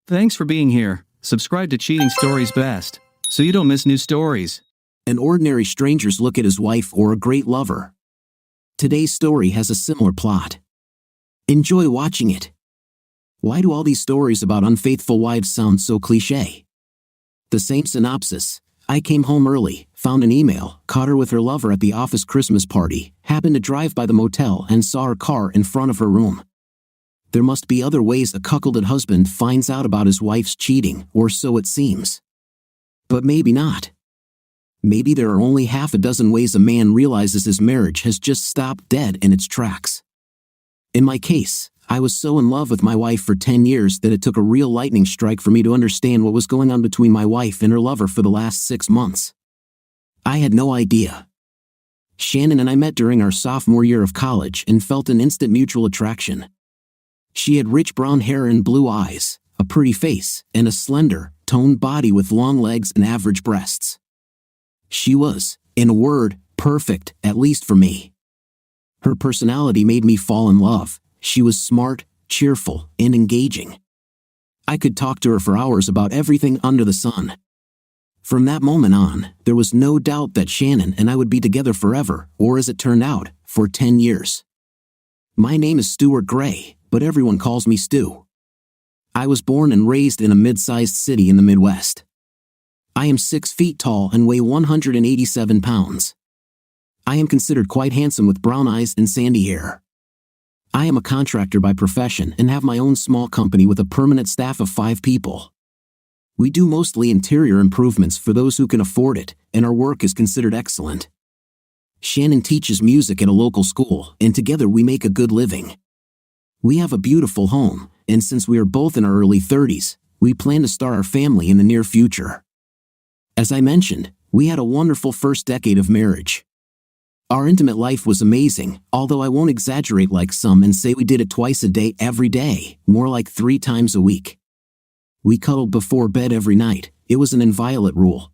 Thanks for being here. Subscribe to Cheating Stories Best, so you don't miss new stories. An ordinary stranger's look at his wife or a great lover. Today's story has a similar plot. Enjoy watching it. Why do all these stories about unfaithful wives sound so cliché? The same synopsis. I came home early, found an email, caught her with her lover at the office Christmas party, happened to drive by the motel and saw her car in front of her room. There must be other ways a cuckolded husband finds out about his wife's cheating, or so it seems. But maybe not. Maybe there are only half a dozen ways a man realizes his marriage has just stopped dead in its tracks. In my case, I was so in love with my wife for 10 years that it took a real lightning strike for me to understand what was going on between my wife and her lover for the last 6 months. I had no idea. Shannon and I met during our sophomore year of college and felt an instant mutual attraction. She had rich brown hair and blue eyes, a pretty face, and a slender, toned body with long legs and average breasts. She was, in a word, perfect, at least for me. Her personality made me fall in love. She was smart, cheerful, and engaging. I could talk to her for hours about everything under the sun. From that moment on, there was no doubt that Shannon and I would be together forever, or as it turned out, for 10 years. My name is Stuart Gray, but everyone calls me Stu. I was born and raised in a mid-sized city in the Midwest. I am 6 feet tall and weigh 187 pounds. I am considered quite handsome with brown eyes and sandy hair. I am a contractor by profession and have my own small company with a permanent staff of 5 people. We do mostly interior improvements for those who can afford it, and our work is considered excellent. Shannon teaches music at a local school, and together we make a good living. We have a beautiful home, and since we are both in our early 30s, we plan to start our family in the near future. As I mentioned, we had a wonderful first decade of marriage. Our intimate life was amazing, although I won't exaggerate like some and say we did it twice a day every day, more like 3 times a week. We cuddled before bed every night. It was an inviolate rule.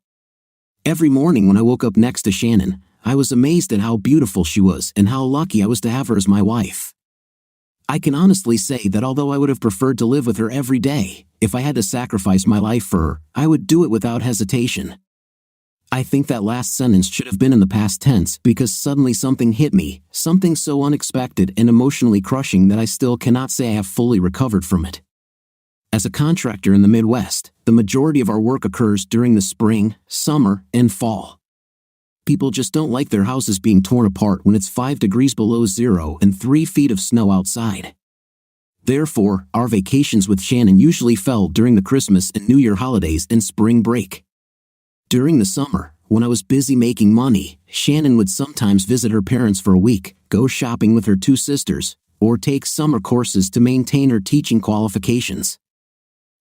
Every morning when I woke up next to Shannon, I was amazed at how beautiful she was and how lucky I was to have her as my wife. I can honestly say that although I would have preferred to live with her every day, if I had to sacrifice my life for her, I would do it without hesitation. I think that last sentence should have been in the past tense because suddenly something hit me, something so unexpected and emotionally crushing that I still cannot say I have fully recovered from it. As a contractor in the Midwest, the majority of our work occurs during the spring, summer, and fall. People just don't like their houses being torn apart when it's 5 degrees below zero and 3 feet of snow outside. Therefore, our vacations with Shannon usually fell during the Christmas and New Year holidays and spring break. During the summer, when I was busy making money, Shannon would sometimes visit her parents for a week, go shopping with her 2 sisters, or take summer courses to maintain her teaching qualifications.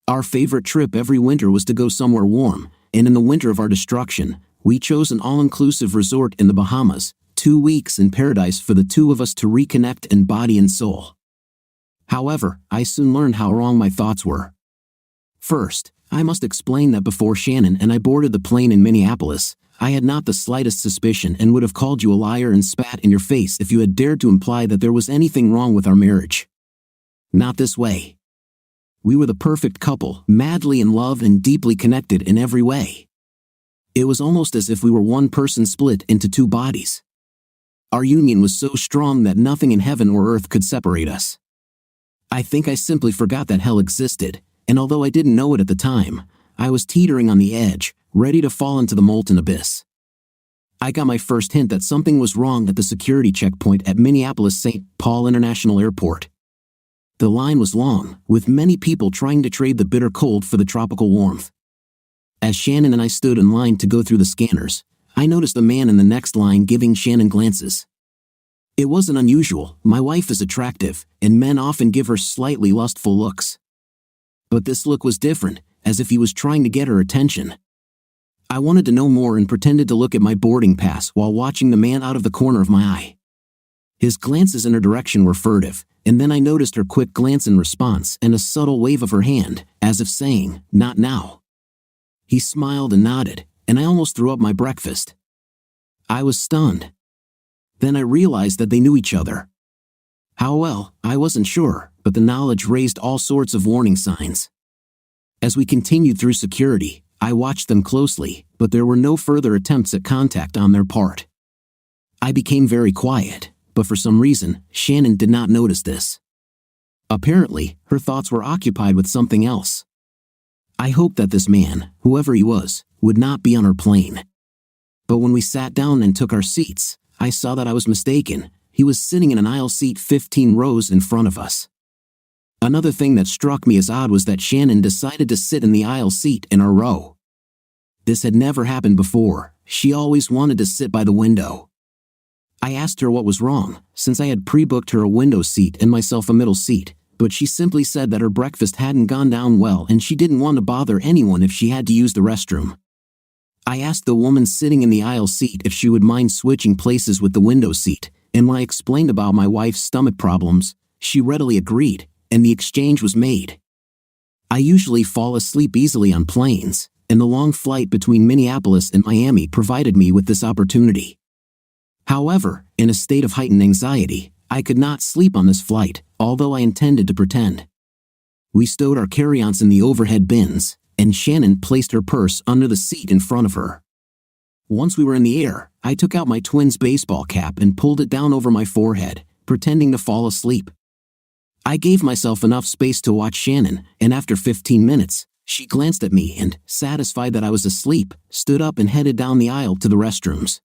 Our favorite trip every winter was to go somewhere warm, and in the winter of our destruction, we chose an all-inclusive resort in the Bahamas, 2 weeks in paradise for the 2 of us to reconnect in body and soul. However, I soon learned how wrong my thoughts were. First, I must explain that before Shannon and I boarded the plane in Minneapolis, I had not the slightest suspicion and would have called you a liar and spat in your face if you had dared to imply that there was anything wrong with our marriage. Not this way. We were the perfect couple, madly in love and deeply connected in every way. It was almost as if we were one person split into 2 bodies. Our union was so strong that nothing in heaven or earth could separate us. I think I simply forgot that hell existed, and although I didn't know it at the time, I was teetering on the edge, ready to fall into the molten abyss. I got my first hint that something was wrong at the security checkpoint at Minneapolis-St. Paul International Airport. The line was long, with many people trying to trade the bitter cold for the tropical warmth. As Shannon and I stood in line to go through the scanners, I noticed a man in the next line giving Shannon glances. It wasn't unusual. My wife is attractive, and men often give her slightly lustful looks. But this look was different, as if he was trying to get her attention. I wanted to know more and pretended to look at my boarding pass while watching the man out of the corner of my eye. His glances in her direction were furtive, and then I noticed her quick glance in response and a subtle wave of her hand, as if saying, "Not now." He smiled and nodded, and I almost threw up my breakfast. I was stunned. Then I realized that they knew each other. How well, I wasn't sure, but the knowledge raised all sorts of warning signs. As we continued through security, I watched them closely, but there were no further attempts at contact on their part. I became very quiet, but for some reason, Shannon did not notice this. Apparently, her thoughts were occupied with something else. I hoped that this man, whoever he was, would not be on our plane. But when we sat down and took our seats, I saw that I was mistaken. He was sitting in an aisle seat 15 rows in front of us. Another thing that struck me as odd was that Shannon decided to sit in the aisle seat in our row. This had never happened before. She always wanted to sit by the window. I asked her what was wrong, since I had pre-booked her a window seat and myself a middle seat, but she simply said that her breakfast hadn't gone down well and she didn't want to bother anyone if she had to use the restroom. I asked the woman sitting in the aisle seat if she would mind switching places with the window seat, and when I explained about my wife's stomach problems, she readily agreed, and the exchange was made. I usually fall asleep easily on planes, and the long flight between Minneapolis and Miami provided me with this opportunity. However, in a state of heightened anxiety, I could not sleep on this flight, although I intended to pretend. We stowed our carry-ons in the overhead bins, and Shannon placed her purse under the seat in front of her. Once we were in the air, I took out my twin's baseball cap and pulled it down over my forehead, pretending to fall asleep. I gave myself enough space to watch Shannon, and after 15 minutes, she glanced at me and, satisfied that I was asleep, stood up and headed down the aisle to the restrooms.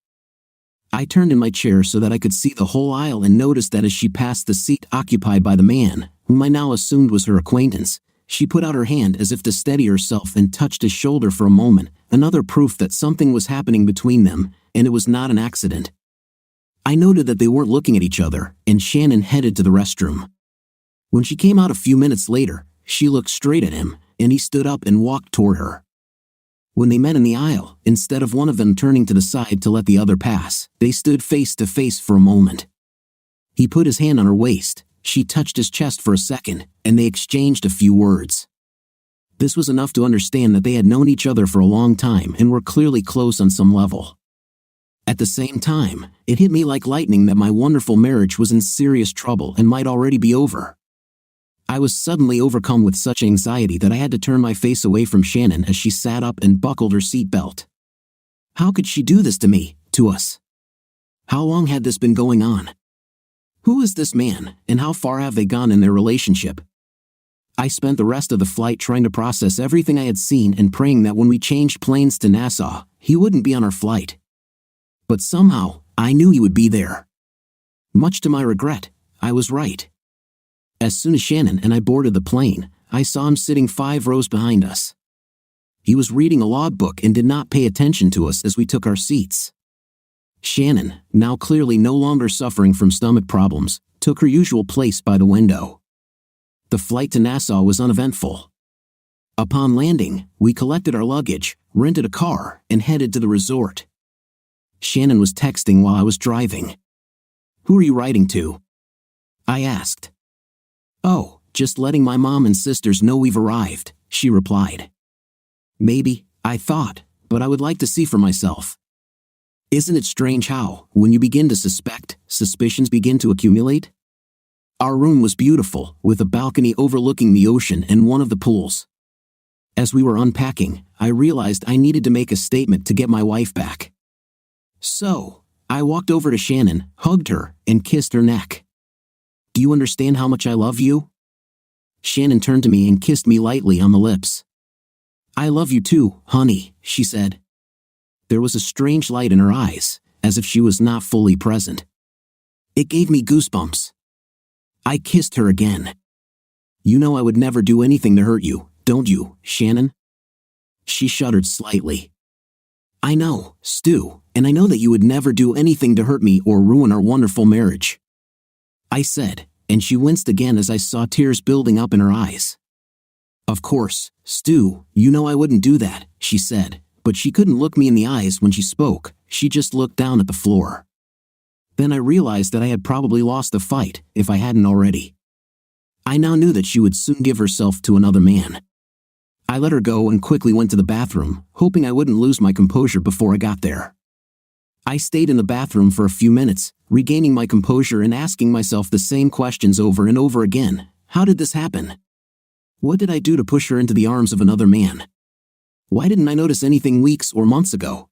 I turned in my chair so that I could see the whole aisle and noticed that as she passed the seat occupied by the man, whom I now assumed was her acquaintance, she put out her hand as if to steady herself and touched his shoulder for a moment, another proof that something was happening between them, and it was not an accident. I noted that they weren't looking at each other, and Shannon headed to the restroom. When she came out a few minutes later, she looked straight at him, and he stood up and walked toward her. When they met in the aisle, instead of one of them turning to the side to let the other pass, they stood face to face for a moment. He put his hand on her waist, she touched his chest for a second, and they exchanged a few words. This was enough to understand that they had known each other for a long time and were clearly close on some level. At the same time, it hit me like lightning that my wonderful marriage was in serious trouble and might already be over. I was suddenly overcome with such anxiety that I had to turn my face away from Shannon as she sat up and buckled her seatbelt. How could she do this to me, to us? How long had this been going on? Who is this man, and how far have they gone in their relationship? I spent the rest of the flight trying to process everything I had seen and praying that when we changed planes to Nassau, he wouldn't be on our flight. But somehow, I knew he would be there. Much to my regret, I was right. As soon as Shannon and I boarded the plane, I saw him sitting 5 rows behind us. He was reading a logbook and did not pay attention to us as we took our seats. Shannon, now clearly no longer suffering from stomach problems, took her usual place by the window. The flight to Nassau was uneventful. Upon landing, we collected our luggage, rented a car, and headed to the resort. Shannon was texting while I was driving. "Who are you writing to?" I asked. "Oh, just letting my mom and sisters know we've arrived," she replied. Maybe, I thought, but I would like to see for myself. Isn't it strange how, when you begin to suspect, suspicions begin to accumulate? Our room was beautiful, with a balcony overlooking the ocean and one of the pools. As we were unpacking, I realized I needed to make a statement to get my wife back. So, I walked over to Shannon, hugged her, and kissed her neck. "Do you understand how much I love you?" Shannon turned to me and kissed me lightly on the lips. "I love you too, honey," she said. There was a strange light in her eyes, as if she was not fully present. It gave me goosebumps. I kissed her again. "You know I would never do anything to hurt you, don't you, Shannon?" She shuddered slightly. "I know, Stu, and I know that you would never do anything to hurt me or ruin our wonderful marriage," I said, and she winced again as I saw tears building up in her eyes. "Of course, Stu, you know I wouldn't do that," she said, but she couldn't look me in the eyes when she spoke, she just looked down at the floor. Then I realized that I had probably lost the fight, if I hadn't already. I now knew that she would soon give herself to another man. I let her go and quickly went to the bathroom, hoping I wouldn't lose my composure before I got there. I stayed in the bathroom for a few minutes, regaining my composure and asking myself the same questions over and over again. How did this happen? What did I do to push her into the arms of another man? Why didn't I notice anything weeks or months ago?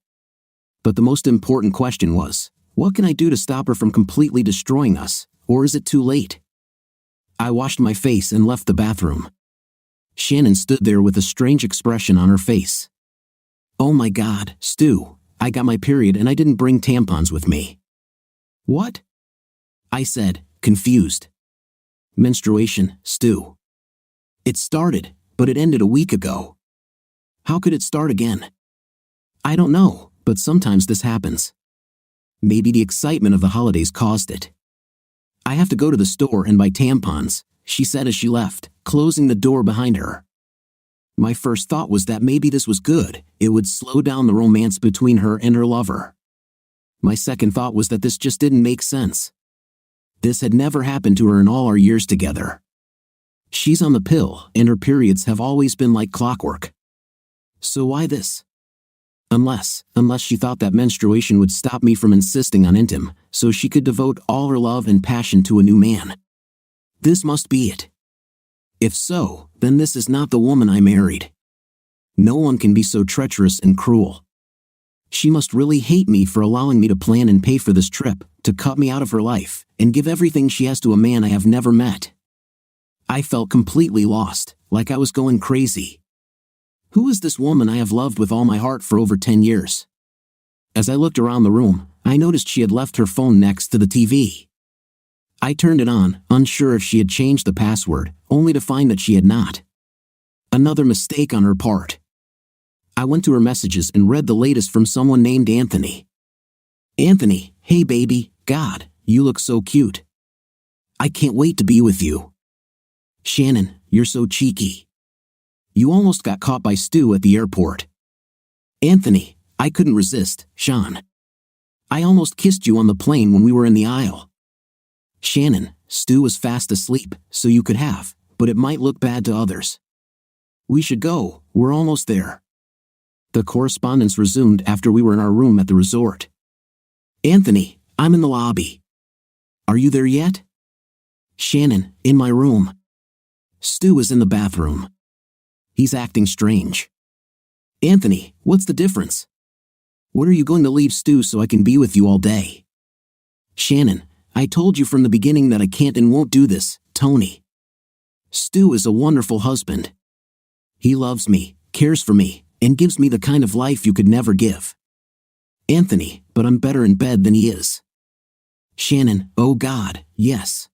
But the most important question was, what can I do to stop her from completely destroying us, or is it too late? I washed my face and left the bathroom. Shannon stood there with a strange expression on her face. Oh my God, Stu, I got my period and I didn't bring tampons with me. What? I said, confused. Menstruation, Stu. It started, but it ended a week ago. How could it start again? I don't know, but sometimes this happens. Maybe the excitement of the holidays caused it. I have to go to the store and buy tampons, she said as she left, closing the door behind her. My first thought was that maybe this was good, it would slow down the romance between her and her lover. My second thought was that this just didn't make sense. This had never happened to her in all our years together. She's on the pill, and her periods have always been like clockwork. So why this? Unless she thought that menstruation would stop me from insisting on intim, so she could devote all her love and passion to a new man. This must be it. If so, then this is not the woman I married. No one can be so treacherous and cruel. She must really hate me for allowing me to plan and pay for this trip, to cut me out of her life, and give everything she has to a man I have never met. I felt completely lost, like I was going crazy. Who is this woman I have loved with all my heart for over 10 years? As I looked around the room, I noticed she had left her phone next to the TV. I turned it on, unsure if she had changed the password, only to find that she had not. Another mistake on her part. I went to her messages and read the latest from someone named Anthony. Anthony, hey baby, God, you look so cute. I can't wait to be with you. Shannon, you're so cheeky. You almost got caught by Stu at the airport. Anthony, I couldn't resist, Sean. I almost kissed you on the plane when we were in the aisle. Shannon, Stu was fast asleep, so you could have, but it might look bad to others. We should go, we're almost there. The correspondence resumed after we were in our room at the resort. Anthony, I'm in the lobby. Are you there yet? Shannon, in my room. Stu is in the bathroom. He's acting strange. Anthony, what's the difference? When are you going to leave Stu so I can be with you all day? Shannon, I told you from the beginning that I can't and won't do this, Tony. Stu is a wonderful husband. He loves me, cares for me, and gives me the kind of life you could never give. Anthony, but I'm better in bed than he is. Shannon, oh God, yes.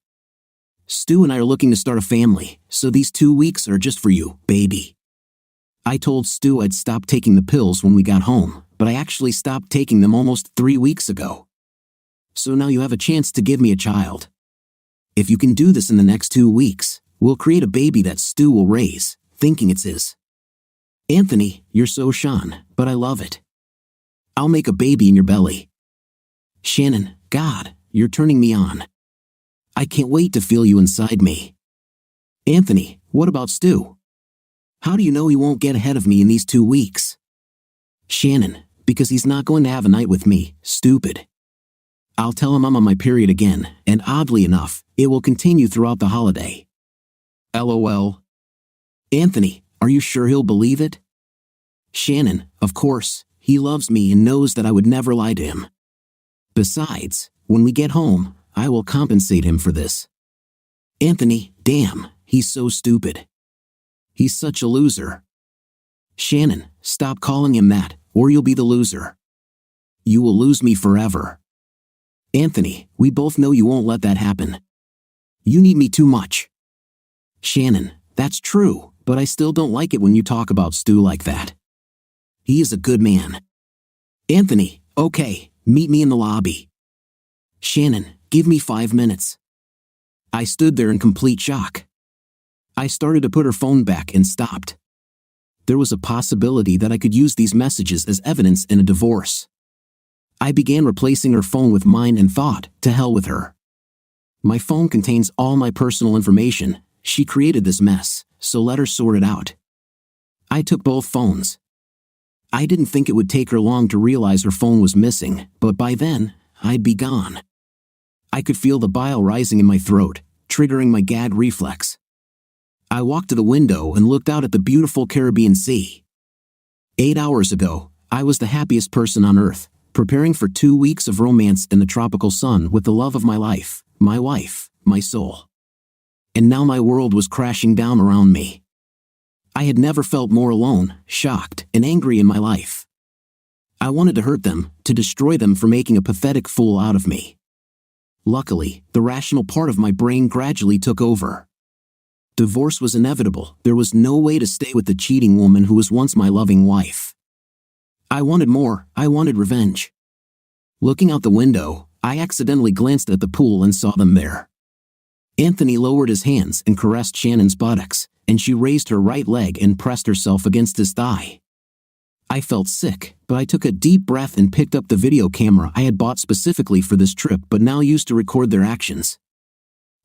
Stu and I are looking to start a family, so these 2 weeks are just for you, baby. I told Stu I'd stop taking the pills when we got home, but I actually stopped taking them almost 3 weeks ago. So now you have a chance to give me a child. If you can do this in the next 2 weeks, we'll create a baby that Stu will raise, thinking it's his. Anthony, you're so Sean, but I love it. I'll make a baby in your belly. Shannon, God, you're turning me on. I can't wait to feel you inside me. Anthony, what about Stu? How do you know he won't get ahead of me in these 2 weeks? Shannon, because he's not going to have a night with me, stupid. I'll tell him I'm on my period again, and oddly enough, it will continue throughout the holiday. LOL. Anthony, are you sure he'll believe it? Shannon, of course, he loves me and knows that I would never lie to him. Besides, when we get home, I will compensate him for this. Anthony, damn, he's so stupid. He's such a loser. Shannon, stop calling him that, or you'll be the loser. You will lose me forever. Anthony, we both know you won't let that happen. You need me too much. Shannon, that's true, but I still don't like it when you talk about Stu like that. He is a good man. Anthony, okay, meet me in the lobby. Shannon, give me 5 minutes. I stood there in complete shock. I started to put her phone back and stopped. There was a possibility that I could use these messages as evidence in a divorce. I began replacing her phone with mine and thought, to hell with her. My phone contains all my personal information. She created this mess, so let her sort it out. I took both phones. I didn't think it would take her long to realize her phone was missing, but by then, I'd be gone. I could feel the bile rising in my throat, triggering my gag reflex. I walked to the window and looked out at the beautiful Caribbean Sea. 8 hours ago, I was the happiest person on earth, preparing for 2 weeks of romance in the tropical sun with the love of my life, my wife, my soul. And now my world was crashing down around me. I had never felt more alone, shocked, and angry in my life. I wanted to hurt them, to destroy them for making a pathetic fool out of me. Luckily, the rational part of my brain gradually took over. Divorce was inevitable. There was no way to stay with the cheating woman who was once my loving wife. I wanted more. I wanted revenge. Looking out the window, I accidentally glanced at the pool and saw them there. Anthony lowered his hands and caressed Shannon's buttocks, and she raised her right leg and pressed herself against his thigh. I felt sick, but I took a deep breath and picked up the video camera I had bought specifically for this trip but now used to record their actions.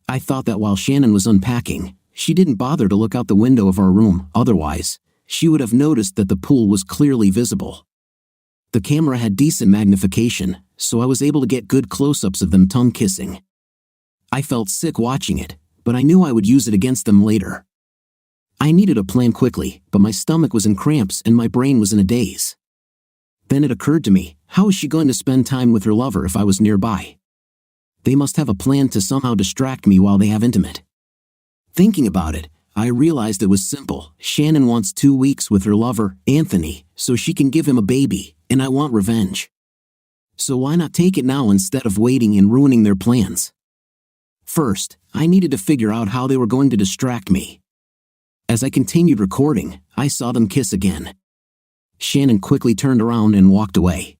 I thought that while Shannon was unpacking, she didn't bother to look out the window of our room, otherwise, she would have noticed that the pool was clearly visible. The camera had decent magnification, so I was able to get good close-ups of them tongue-kissing. I felt sick watching it, but I knew I would use it against them later. I needed a plan quickly, but my stomach was in cramps and my brain was in a daze. Then it occurred to me, how is she going to spend time with her lover if I was nearby? They must have a plan to somehow distract me while they have intimate. Thinking about it, I realized it was simple. Shannon wants 2 weeks with her lover, Anthony, so she can give him a baby, and I want revenge. So why not take it now instead of waiting and ruining their plans? First, I needed to figure out how they were going to distract me. As I continued recording, I saw them kiss again. Shannon quickly turned around and walked away.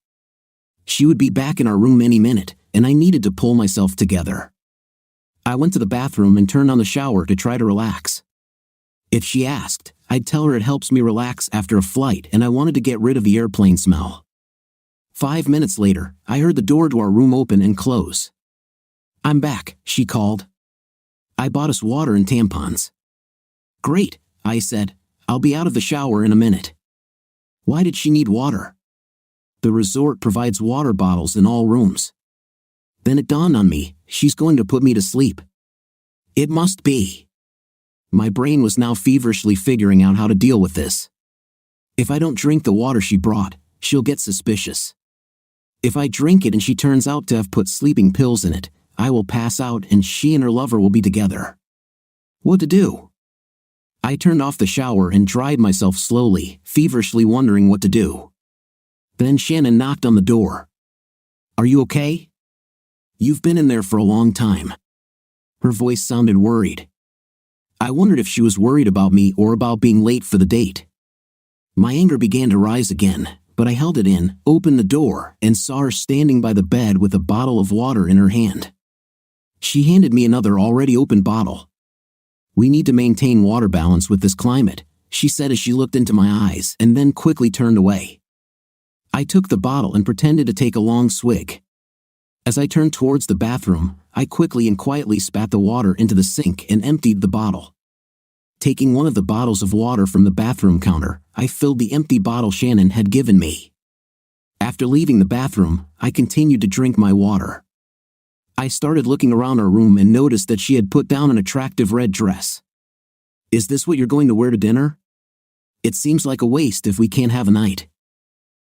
She would be back in our room any minute, and I needed to pull myself together. I went to the bathroom and turned on the shower to try to relax. If she asked, I'd tell her it helps me relax after a flight and I wanted to get rid of the airplane smell. 5 minutes later, I heard the door to our room open and close. "I'm back," she called. "I bought us water and tampons." "Great," I said. "I'll be out of the shower in a minute." Why did she need water? The resort provides water bottles in all rooms. Then it dawned on me, she's going to put me to sleep. It must be. My brain was now feverishly figuring out how to deal with this. If I don't drink the water she brought, she'll get suspicious. If I drink it and she turns out to have put sleeping pills in it, I will pass out and she and her lover will be together. What to do? I turned off the shower and dried myself slowly, feverishly wondering what to do. Then Shannon knocked on the door. "Are you okay? You've been in there for a long time." Her voice sounded worried. I wondered if she was worried about me or about being late for the date. My anger began to rise again, but I held it in, opened the door, and saw her standing by the bed with a bottle of water in her hand. She handed me another already opened bottle. "We need to maintain water balance with this climate," she said as she looked into my eyes and then quickly turned away. I took the bottle and pretended to take a long swig. As I turned towards the bathroom, I quickly and quietly spat the water into the sink and emptied the bottle. Taking one of the bottles of water from the bathroom counter, I filled the empty bottle Shannon had given me. After leaving the bathroom, I continued to drink my water. I started looking around our room and noticed that she had put down an attractive red dress. "Is this what you're going to wear to dinner? It seems like a waste if we can't have a night.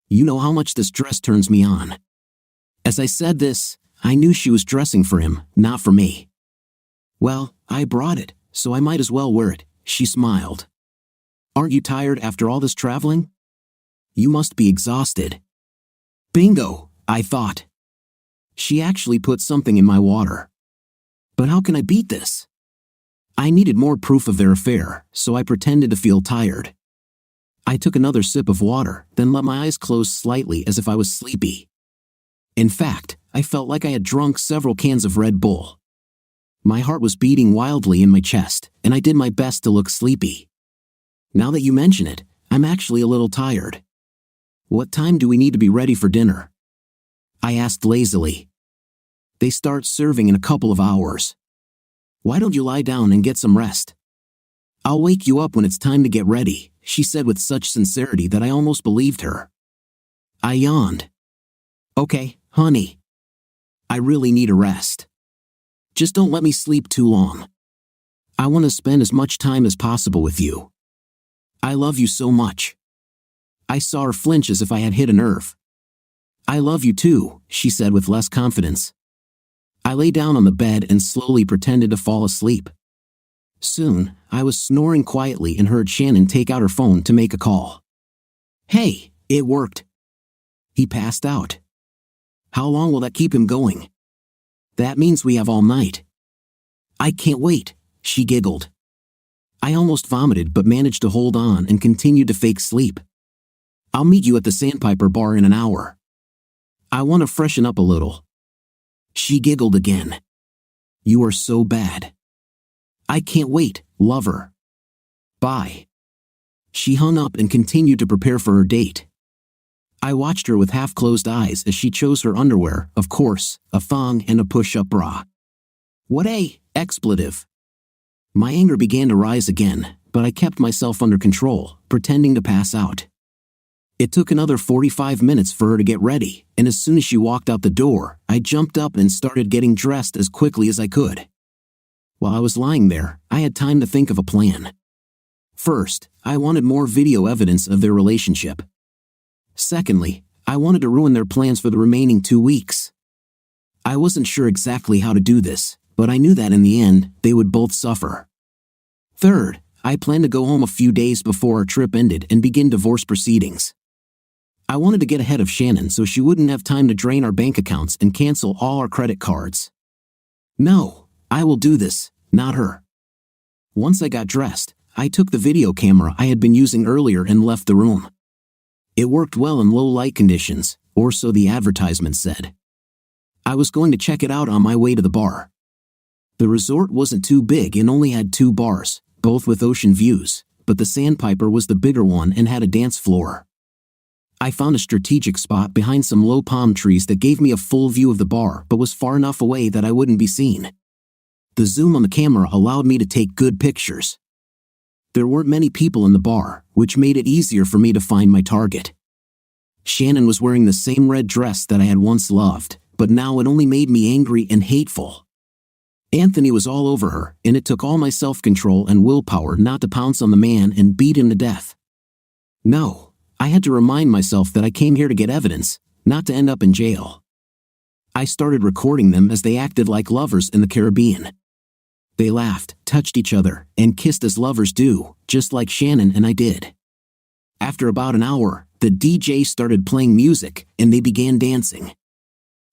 You know how much this dress turns me on." As I said this, I knew she was dressing for him, not for me. "Well, I brought it, so I might as well wear it," she smiled. "Aren't you tired after all this traveling? You must be exhausted." Bingo, I thought. She actually put something in my water. But how can I beat this? I needed more proof of their affair, so I pretended to feel tired. I took another sip of water, then let my eyes close slightly as if I was sleepy. In fact, I felt like I had drunk several cans of Red Bull. My heart was beating wildly in my chest, and I did my best to look sleepy. Now that you mention it, I'm actually a little tired. "What time do we need to be ready for dinner?" I asked lazily. "They start serving in a couple of hours. Why don't you lie down and get some rest?" "I'll wake you up when it's time to get ready," she said with such sincerity that I almost believed her. I yawned. "Okay, honey. I really need a rest. Just don't let me sleep too long." I want to spend as much time as possible with you. I love you so much. I saw her flinch as if I had hit a nerve. I love you too, she said with less confidence. I lay down on the bed and slowly pretended to fall asleep. Soon, I was snoring quietly and heard Shannon take out her phone to make a call. Hey, it worked. He passed out. How long will that keep him going? That means we have all night. I can't wait, she giggled. I almost vomited but managed to hold on and continued to fake sleep. I'll meet you at the Sandpiper bar in an hour. I want to freshen up a little. She giggled again. You are so bad. I can't wait, lover. Bye. She hung up and continued to prepare for her date. I watched her with half-closed eyes as she chose her underwear, of course, a thong and a push-up bra. What a expletive. My anger began to rise again, but I kept myself under control, pretending to pass out. It took another 45 minutes for her to get ready, and as soon as she walked out the door, I jumped up and started getting dressed as quickly as I could. While I was lying there, I had time to think of a plan. First, I wanted more video evidence of their relationship. Secondly, I wanted to ruin their plans for the remaining 2 weeks. I wasn't sure exactly how to do this, but I knew that in the end, they would both suffer. Third, I planned to go home a few days before our trip ended and begin divorce proceedings. I wanted to get ahead of Shannon so she wouldn't have time to drain our bank accounts and cancel all our credit cards. No, I will do this, not her. Once I got dressed, I took the video camera I had been using earlier and left the room. It worked well in low light conditions, or so the advertisement said. I was going to check it out on my way to the bar. The resort wasn't too big and only had 2 bars, both with ocean views, but the Sandpiper was the bigger one and had a dance floor. I found a strategic spot behind some low palm trees that gave me a full view of the bar but was far enough away that I wouldn't be seen. The zoom on the camera allowed me to take good pictures. There weren't many people in the bar, which made it easier for me to find my target. Shannon was wearing the same red dress that I had once loved, but now it only made me angry and hateful. Anthony was all over her, and it took all my self-control and willpower not to pounce on the man and beat him to death. No, I had to remind myself that I came here to get evidence, not to end up in jail. I started recording them as they acted like lovers in the Caribbean. They laughed, touched each other, and kissed as lovers do, just like Shannon and I did. After about an hour, the DJ started playing music, and they began dancing.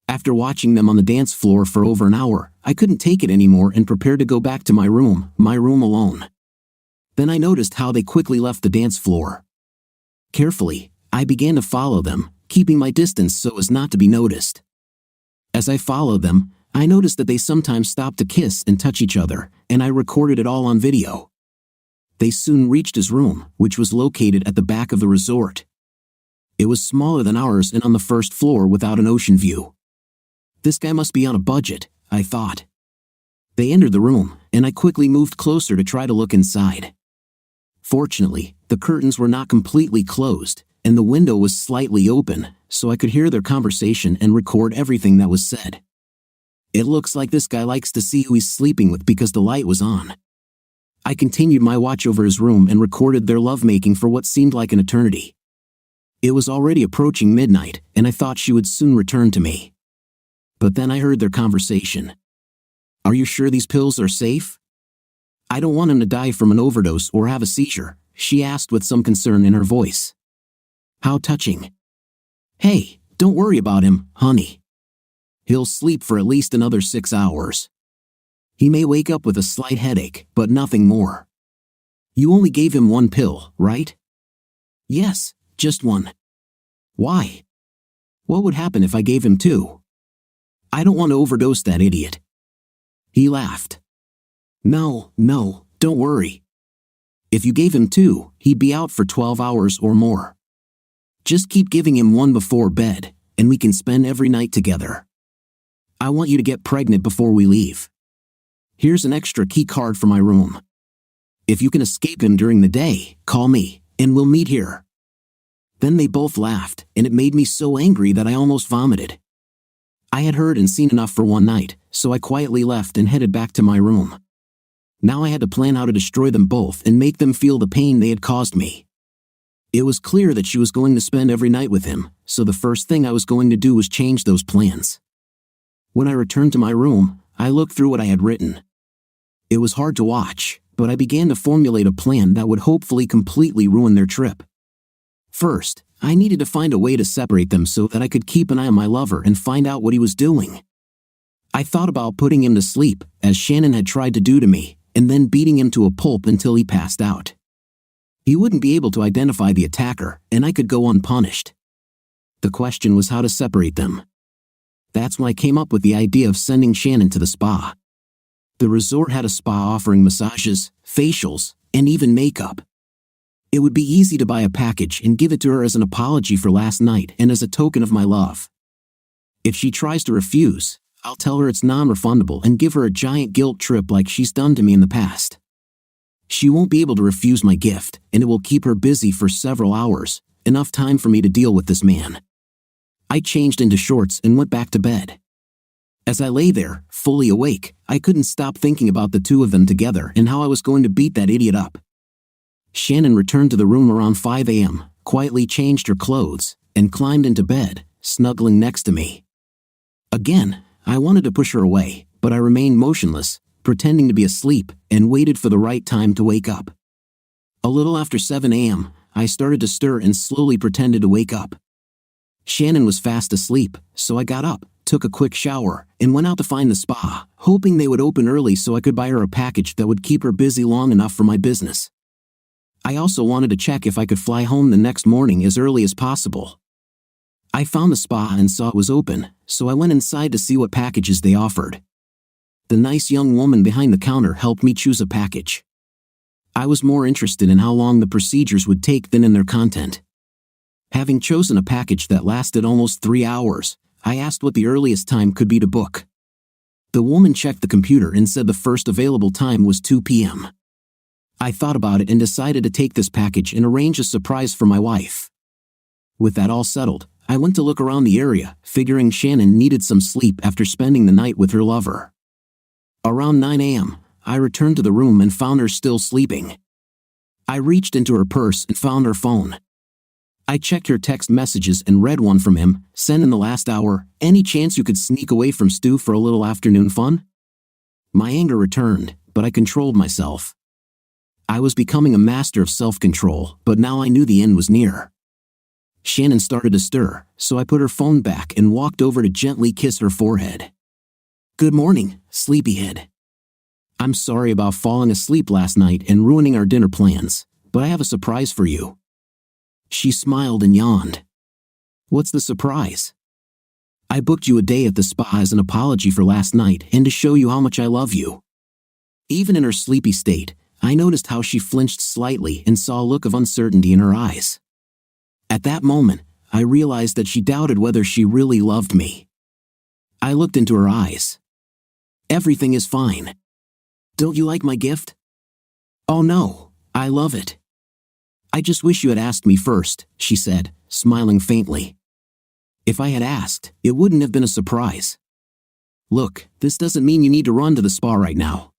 After watching them on the dance floor for over an hour, I couldn't take it anymore and prepared to go back to my room alone. Then I noticed how they quickly left the dance floor. Carefully, I began to follow them, keeping my distance so as not to be noticed. As I followed them, I noticed that they sometimes stopped to kiss and touch each other, and I recorded it all on video. They soon reached his room, which was located at the back of the resort. It was smaller than ours and on the first floor without an ocean view. This guy must be on a budget, I thought. They entered the room, and I quickly moved closer to try to look inside. Fortunately, the curtains were not completely closed, and the window was slightly open, so I could hear their conversation and record everything that was said. It looks like this guy likes to see who he's sleeping with because the light was on. I continued my watch over his room and recorded their lovemaking for what seemed like an eternity. It was already approaching midnight, and I thought she would soon return to me. But then I heard their conversation. Are you sure these pills are safe? I don't want him to die from an overdose or have a seizure, she asked with some concern in her voice. How touching. Hey, don't worry about him, honey. He'll sleep for at least another 6 hours. He may wake up with a slight headache, but nothing more. You only gave him 1 pill, right? Yes, just 1. Why? What would happen if I gave him 2? I don't want to overdose that idiot. He laughed. No, don't worry. If you gave him 2, he'd be out for 12 hours or more. Just keep giving him 1 before bed, and we can spend every night together. I want you to get pregnant before we leave. Here's an extra key card for my room. If you can escape him during the day, call me, and we'll meet here. Then they both laughed, and it made me so angry that I almost vomited. I had heard and seen enough for one night, so I quietly left and headed back to my room. Now I had to plan how to destroy them both and make them feel the pain they had caused me. It was clear that she was going to spend every night with him, so the first thing I was going to do was change those plans. When I returned to my room, I looked through what I had written. It was hard to watch, but I began to formulate a plan that would hopefully completely ruin their trip. First, I needed to find a way to separate them so that I could keep an eye on my lover and find out what he was doing. I thought about putting him to sleep, as Shannon had tried to do to me, and then beating him to a pulp until he passed out. He wouldn't be able to identify the attacker, and I could go unpunished. The question was how to separate them. That's when I came up with the idea of sending Shannon to the spa. The resort had a spa offering massages, facials, and even makeup. It would be easy to buy a package and give it to her as an apology for last night and as a token of my love. If she tries to refuse, I'll tell her it's non-refundable and give her a giant guilt trip like she's done to me in the past. She won't be able to refuse my gift, and it will keep her busy for several hours, enough time for me to deal with this man. I changed into shorts and went back to bed. As I lay there, fully awake, I couldn't stop thinking about the two of them together and how I was going to beat that idiot up. Shannon returned to the room around 5 a.m., quietly changed her clothes, and climbed into bed, snuggling next to me. Again, I wanted to push her away, but I remained motionless, pretending to be asleep, and waited for the right time to wake up. A little after 7 a.m., I started to stir and slowly pretended to wake up. Shannon was fast asleep, so I got up, took a quick shower, and went out to find the spa, hoping they would open early so I could buy her a package that would keep her busy long enough for my business. I also wanted to check if I could fly home the next morning as early as possible. I found the spa and saw it was open, so I went inside to see what packages they offered. The nice young woman behind the counter helped me choose a package. I was more interested in how long the procedures would take than in their content. Having chosen a package that lasted almost 3 hours, I asked what the earliest time could be to book. The woman checked the computer and said the first available time was 2 p.m. I thought about it and decided to take this package and arrange a surprise for my wife. With that all settled, I went to look around the area, figuring Shannon needed some sleep after spending the night with her lover. Around 9 a.m., I returned to the room and found her still sleeping. I reached into her purse and found her phone. I checked her text messages and read one from him, sent in the last hour. Any chance you could sneak away from Stu for a little afternoon fun? My anger returned, but I controlled myself. I was becoming a master of self-control, but now I knew the end was near. Shannon started to stir, so I put her phone back and walked over to gently kiss her forehead. "Good morning, sleepyhead. I'm sorry about falling asleep last night and ruining our dinner plans, but I have a surprise for you." She smiled and yawned. "What's the surprise?" "I booked you a day at the spa as an apology for last night and to show you how much I love you." Even in her sleepy state, I noticed how she flinched slightly and saw a look of uncertainty in her eyes. At that moment, I realized that she doubted whether she really loved me. I looked into her eyes. "Everything is fine. Don't you like my gift?" "Oh no, I love it." "I just wish you had asked me first," she said, smiling faintly. "If I had asked, it wouldn't have been a surprise. Look, this doesn't mean you need to run to the spa right now.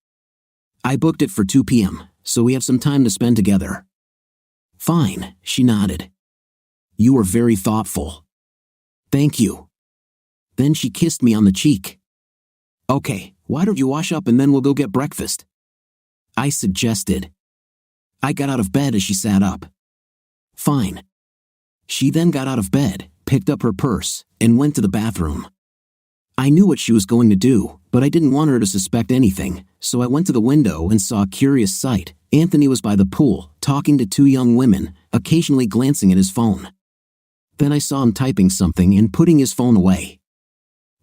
I booked it for 2 p.m., so we have some time to spend together." "Fine," she nodded. "You were very thoughtful." "Thank you." Then she kissed me on the cheek. "Okay, why don't you wash up and then we'll go get breakfast?" I suggested. I got out of bed as she sat up. "Fine." She then got out of bed, picked up her purse, and went to the bathroom. I knew what she was going to do, but I didn't want her to suspect anything, so I went to the window and saw a curious sight. Anthony was by the pool, talking to 2 young women, occasionally glancing at his phone. Then I saw him typing something and putting his phone away.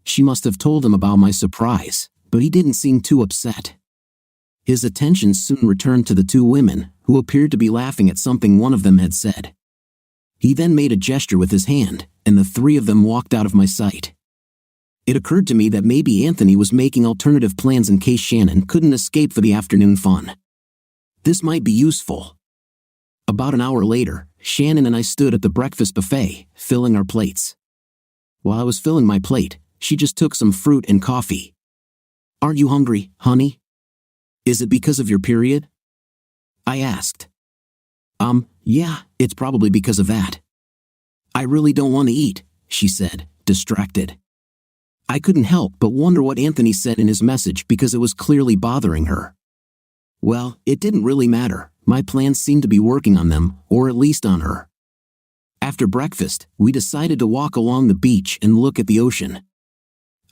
She must have told him about my surprise, but he didn't seem too upset. His attention soon returned to the 2 women, who appeared to be laughing at something one of them had said. He then made a gesture with his hand, and the 3 of them walked out of my sight. It occurred to me that maybe Anthony was making alternative plans in case Shannon couldn't escape for the afternoon fun. This might be useful. About an hour later, Shannon and I stood at the breakfast buffet, filling our plates. While I was filling my plate, she just took some fruit and coffee. "Aren't you hungry, honey?" Is it because of your period? I asked. Yeah, it's probably because of that. I really don't want to eat, she said, distracted. I couldn't help but wonder what Anthony said in his message because it was clearly bothering her. Well, it didn't really matter. My plans seemed to be working on them, or at least on her. After breakfast, we decided to walk along the beach and look at the ocean.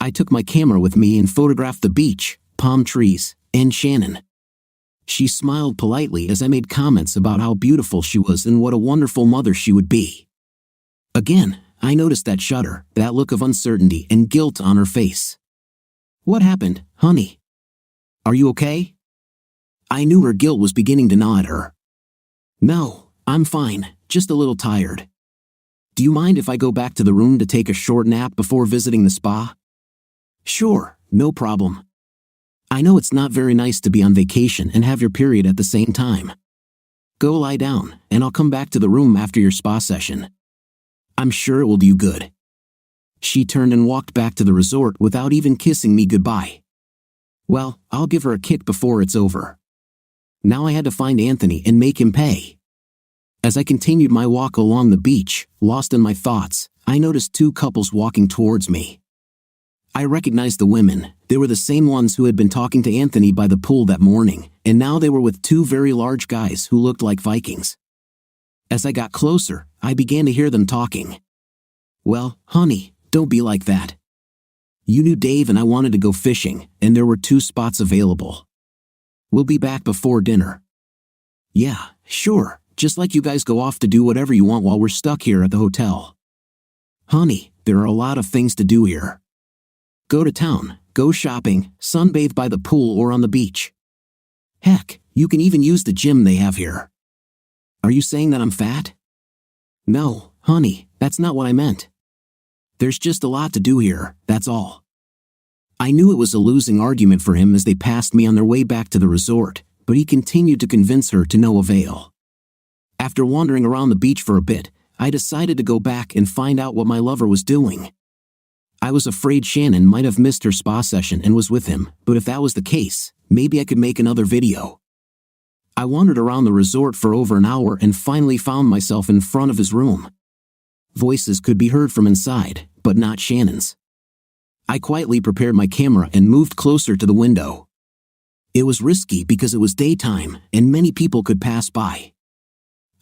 I took my camera with me and photographed the beach, palm trees, and Shannon. She smiled politely as I made comments about how beautiful she was and what a wonderful mother she would be. Again, I noticed that shudder, that look of uncertainty and guilt on her face. What happened, honey? Are you okay? I knew her guilt was beginning to gnaw at her. No, I'm fine, just a little tired. Do you mind if I go back to the room to take a short nap before visiting the spa? Sure, no problem. I know it's not very nice to be on vacation and have your period at the same time. Go lie down, and I'll come back to the room after your spa session. I'm sure it will do you good. She turned and walked back to the resort without even kissing me goodbye. Well, I'll give her a kick before it's over. Now I had to find Anthony and make him pay. As I continued my walk along the beach, lost in my thoughts, I noticed two couples walking towards me. I recognized the women. They were the same ones who had been talking to Anthony by the pool that morning, and now they were with two very large guys who looked like Vikings. As I got closer, I began to hear them talking. Well, honey, don't be like that. You knew Dave and I wanted to go fishing, and there were 2 spots available. We'll be back before dinner. Yeah, sure, just like you guys go off to do whatever you want while we're stuck here at the hotel. Honey, there are a lot of things to do here. Go to town, go shopping, sunbathe by the pool or on the beach. Heck, you can even use the gym they have here. Are you saying that I'm fat? No, honey, that's not what I meant. There's just a lot to do here, that's all. I knew it was a losing argument for him as they passed me on their way back to the resort, but he continued to convince her to no avail. After wandering around the beach for a bit, I decided to go back and find out what my lover was doing. I was afraid Shannon might have missed her spa session and was with him, but if that was the case, maybe I could make another video. I wandered around the resort for over an hour and finally found myself in front of his room. Voices could be heard from inside, but not Shannon's. I quietly prepared my camera and moved closer to the window. It was risky because it was daytime and many people could pass by.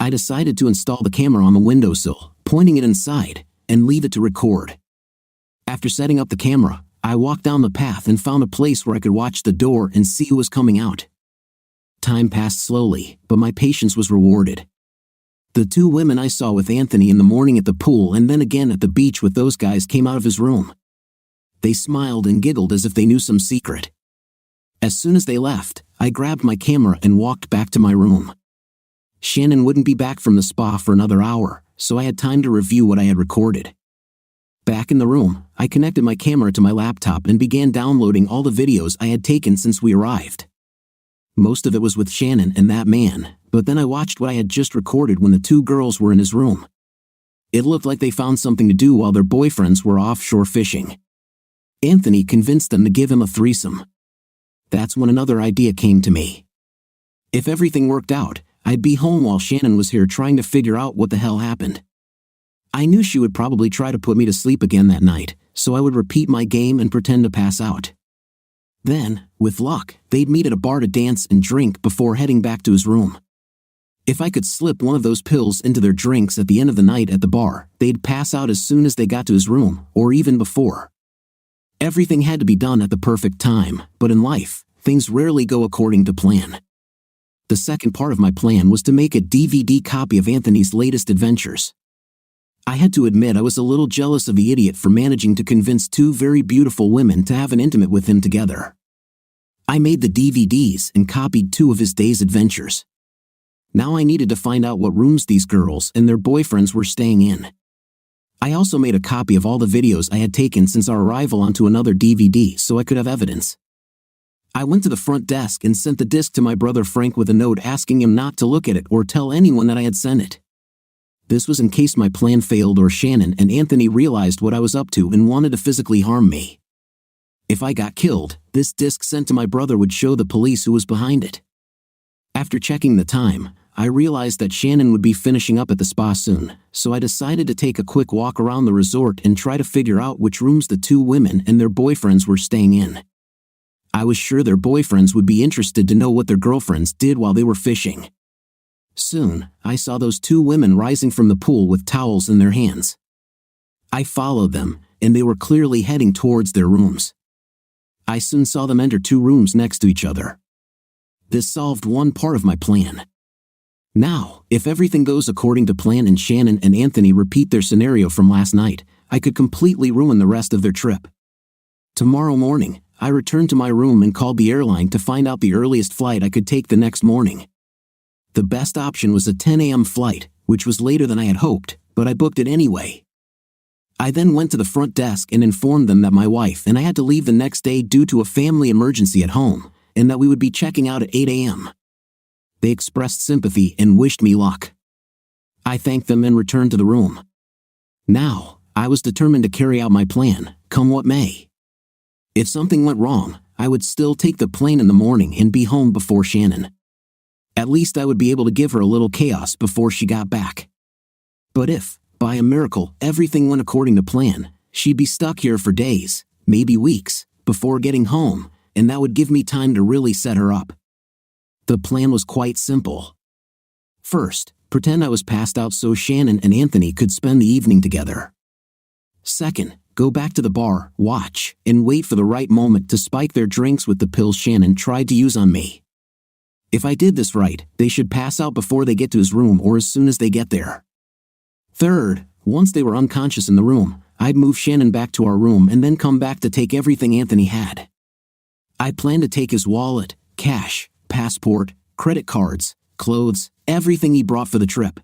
I decided to install the camera on the windowsill, pointing it inside, and leave it to record. After setting up the camera, I walked down the path and found a place where I could watch the door and see who was coming out. Time passed slowly, but my patience was rewarded. The 2 women I saw with Anthony in the morning at the pool and then again at the beach with those guys came out of his room. They smiled and giggled as if they knew some secret. As soon as they left, I grabbed my camera and walked back to my room. Shannon wouldn't be back from the spa for another hour, so I had time to review what I had recorded. Back in the room, I connected my camera to my laptop and began downloading all the videos I had taken since we arrived. Most of it was with Shannon and that man, but then I watched what I had just recorded when the 2 girls were in his room. It looked like they found something to do while their boyfriends were offshore fishing. Anthony convinced them to give him a threesome. That's when another idea came to me. If everything worked out, I'd be home while Shannon was here trying to figure out what the hell happened. I knew she would probably try to put me to sleep again that night, so I would repeat my game and pretend to pass out. Then, with luck, they'd meet at a bar to dance and drink before heading back to his room. If I could slip one of those pills into their drinks at the end of the night at the bar, they'd pass out as soon as they got to his room, or even before. Everything had to be done at the perfect time, but in life, things rarely go according to plan. The second part of my plan was to make a DVD copy of Anthony's latest adventures. I had to admit I was a little jealous of the idiot for managing to convince 2 very beautiful women to have an intimate with him together. I made the DVDs and copied 2 of his day's adventures. Now I needed to find out what rooms these girls and their boyfriends were staying in. I also made a copy of all the videos I had taken since our arrival onto another DVD so I could have evidence. I went to the front desk and sent the disc to my brother Frank with a note asking him not to look at it or tell anyone that I had sent it. This was in case my plan failed or Shannon and Anthony realized what I was up to and wanted to physically harm me. If I got killed, this disc sent to my brother would show the police who was behind it. After checking the time, I realized that Shannon would be finishing up at the spa soon, so I decided to take a quick walk around the resort and try to figure out which rooms the two women and their boyfriends were staying in. I was sure their boyfriends would be interested to know what their girlfriends did while they were fishing. Soon, I saw those two women rising from the pool with towels in their hands. I followed them, and they were clearly heading towards their rooms. I soon saw them enter two rooms next to each other. This solved one part of my plan. Now, if everything goes according to plan and Shannon and Anthony repeat their scenario from last night, I could completely ruin the rest of their trip. Tomorrow morning, I returned to my room and called the airline to find out the earliest flight I could take the next morning. The best option was a 10 a.m. flight, which was later than I had hoped, but I booked it anyway. I then went to the front desk and informed them that my wife and I had to leave the next day due to a family emergency at home, and that we would be checking out at 8 a.m. They expressed sympathy and wished me luck. I thanked them and returned to the room. Now, I was determined to carry out my plan, come what may. If something went wrong, I would still take the plane in the morning and be home before Shannon. At least I would be able to give her a little chaos before she got back. But if, by a miracle, everything went according to plan, she'd be stuck here for days, maybe weeks, before getting home, and that would give me time to really set her up. The plan was quite simple. First, pretend I was passed out so Shannon and Anthony could spend the evening together. Second, go back to the bar, watch, and wait for the right moment to spike their drinks with the pills Shannon tried to use on me. If I did this right, they should pass out before they get to his room or as soon as they get there. Third, once they were unconscious in the room, I'd move Shannon back to our room and then come back to take everything Anthony had. I planned to take his wallet, cash, passport, credit cards, clothes, everything he brought for the trip.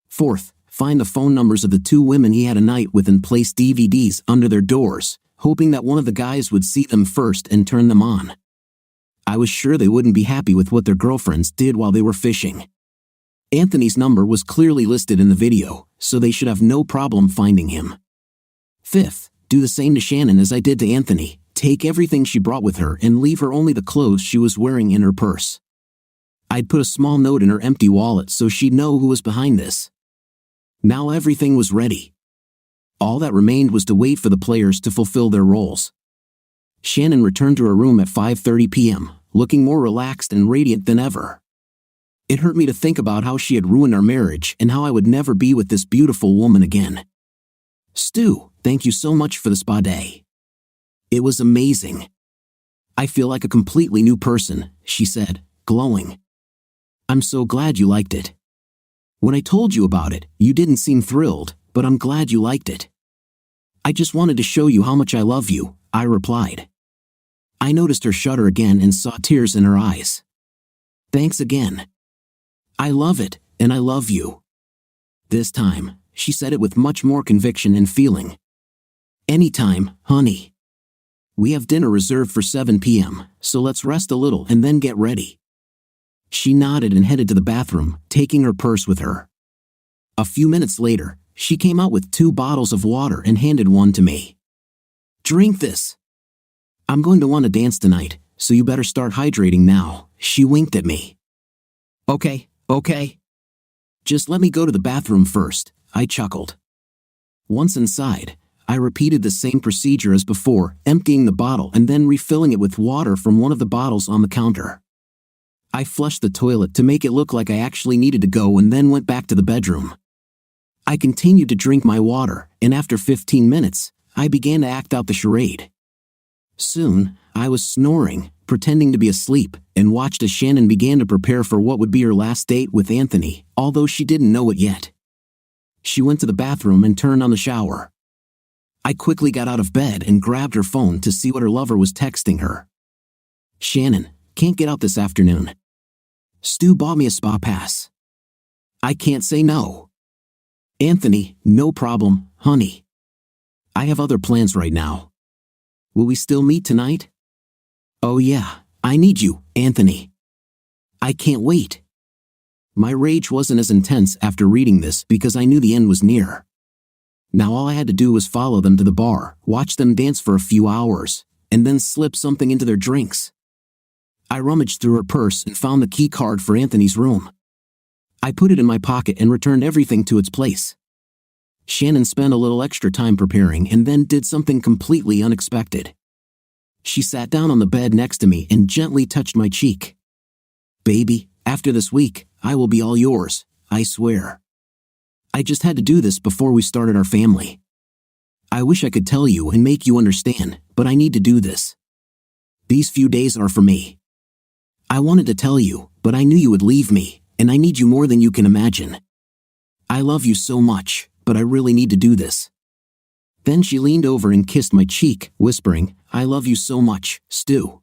Fourth, find the phone numbers of the two women he had a night with and place DVDs under their doors, hoping that one of the guys would see them first and turn them on. I was sure they wouldn't be happy with what their girlfriends did while they were fishing. Anthony's number was clearly listed in the video, so they should have no problem finding him. Fifth, do the same to Shannon as I did to Anthony. Take everything she brought with her and leave her only the clothes she was wearing in her purse. I'd put a small note in her empty wallet so she'd know who was behind this. Now everything was ready. All that remained was to wait for the players to fulfill their roles. Shannon returned to her room at 5:30 p.m., looking more relaxed and radiant than ever. It hurt me to think about how she had ruined our marriage and how I would never be with this beautiful woman again. Stu, thank you so much for the spa day. It was amazing. I feel like a completely new person, she said, glowing. I'm so glad you liked it. When I told you about it, you didn't seem thrilled, but I'm glad you liked it. I just wanted to show you how much I love you, I replied. I noticed her shudder again and saw tears in her eyes. Thanks again. I love it, and I love you. This time, she said it with much more conviction and feeling. Anytime, honey. We have dinner reserved for 7 p.m., so let's rest a little and then get ready. She nodded and headed to the bathroom, taking her purse with her. A few minutes later, she came out with 2 bottles of water and handed one to me. Drink this. I'm going to want to dance tonight, so you better start hydrating now, she winked at me. Okay. Just let me go to the bathroom first, I chuckled. Once inside, I repeated the same procedure as before, emptying the bottle and then refilling it with water from one of the bottles on the counter. I flushed the toilet to make it look like I actually needed to go and then went back to the bedroom. I continued to drink my water, and after 15 minutes, I began to act out the charade. Soon, I was snoring, pretending to be asleep, and watched as Shannon began to prepare for what would be her last date with Anthony, although she didn't know it yet. She went to the bathroom and turned on the shower. I quickly got out of bed and grabbed her phone to see what her lover was texting her. Shannon, can't get out this afternoon. Stu bought me a spa pass. I can't say no. Anthony, no problem, honey. I have other plans right now. Will we still meet tonight? Oh yeah, I need you, Anthony. I can't wait. My rage wasn't as intense after reading this because I knew the end was near. Now all I had to do was follow them to the bar, watch them dance for a few hours, and then slip something into their drinks. I rummaged through her purse and found the key card for Anthony's room. I put it in my pocket and returned everything to its place. Shannon spent a little extra time preparing and then did something completely unexpected. She sat down on the bed next to me and gently touched my cheek. "Baby, after this week, I will be all yours, I swear. I just had to do this before we started our family. I wish I could tell you and make you understand, but I need to do this. These few days are for me. I wanted to tell you, but I knew you would leave me, and I need you more than you can imagine. I love you so much, but I really need to do this." Then she leaned over and kissed my cheek, whispering, "I love you so much, Stu."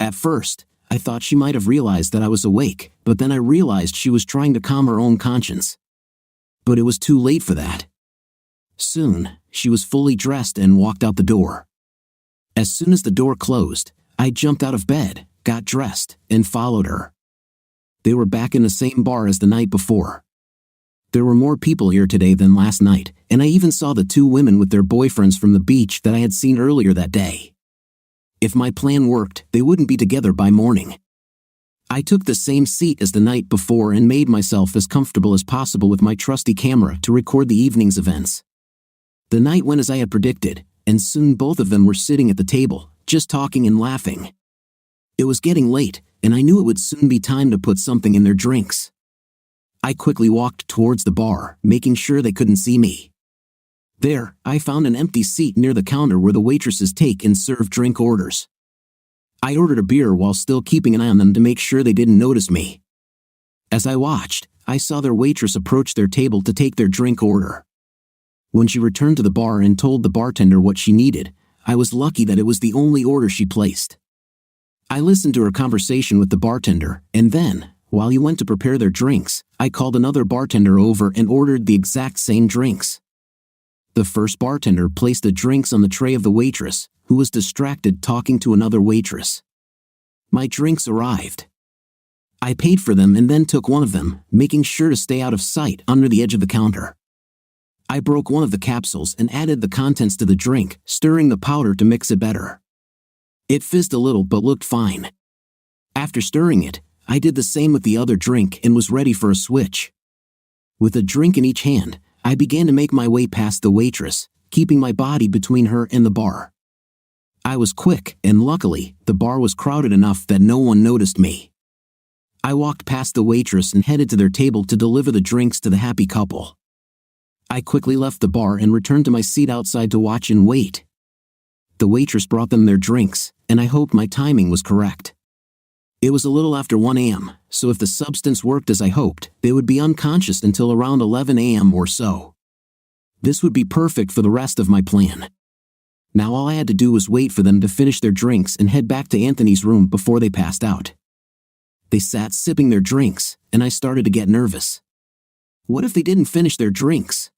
At first, I thought she might have realized that I was awake, but then I realized she was trying to calm her own conscience. But it was too late for that. Soon, she was fully dressed and walked out the door. As soon as the door closed, I jumped out of bed, got dressed, and followed her. They were back in the same bar as the night before. There were more people here today than last night, and I even saw the two women with their boyfriends from the beach that I had seen earlier that day. If my plan worked, they wouldn't be together by morning. I took the same seat as the night before and made myself as comfortable as possible with my trusty camera to record the evening's events. The night went as I had predicted, and soon both of them were sitting at the table, just talking and laughing. It was getting late, and I knew it would soon be time to put something in their drinks. I quickly walked towards the bar, making sure they couldn't see me. There, I found an empty seat near the counter where the waitresses take and serve drink orders. I ordered a beer while still keeping an eye on them to make sure they didn't notice me. As I watched, I saw their waitress approach their table to take their drink order. When she returned to the bar and told the bartender what she needed, I was lucky that it was the only order she placed. I listened to her conversation with the bartender, and then, while he went to prepare their drinks, I called another bartender over and ordered the exact same drinks. The first bartender placed the drinks on the tray of the waitress, who was distracted talking to another waitress. My drinks arrived. I paid for them and then took one of them, making sure to stay out of sight under the edge of the counter. I broke one of the capsules and added the contents to the drink, stirring the powder to mix it better. It fizzed a little but looked fine. After stirring it, I did the same with the other drink and was ready for a switch. With a drink in each hand, I began to make my way past the waitress, keeping my body between her and the bar. I was quick, and luckily, the bar was crowded enough that no one noticed me. I walked past the waitress and headed to their table to deliver the drinks to the happy couple. I quickly left the bar and returned to my seat outside to watch and wait. The waitress brought them their drinks, and I hoped my timing was correct. It was a little after 1 a.m., so if the substance worked as I hoped, they would be unconscious until around 11 a.m. or so. This would be perfect for the rest of my plan. Now all I had to do was wait for them to finish their drinks and head back to Anthony's room before they passed out. They sat sipping their drinks, and I started to get nervous. What if they didn't finish their drinks?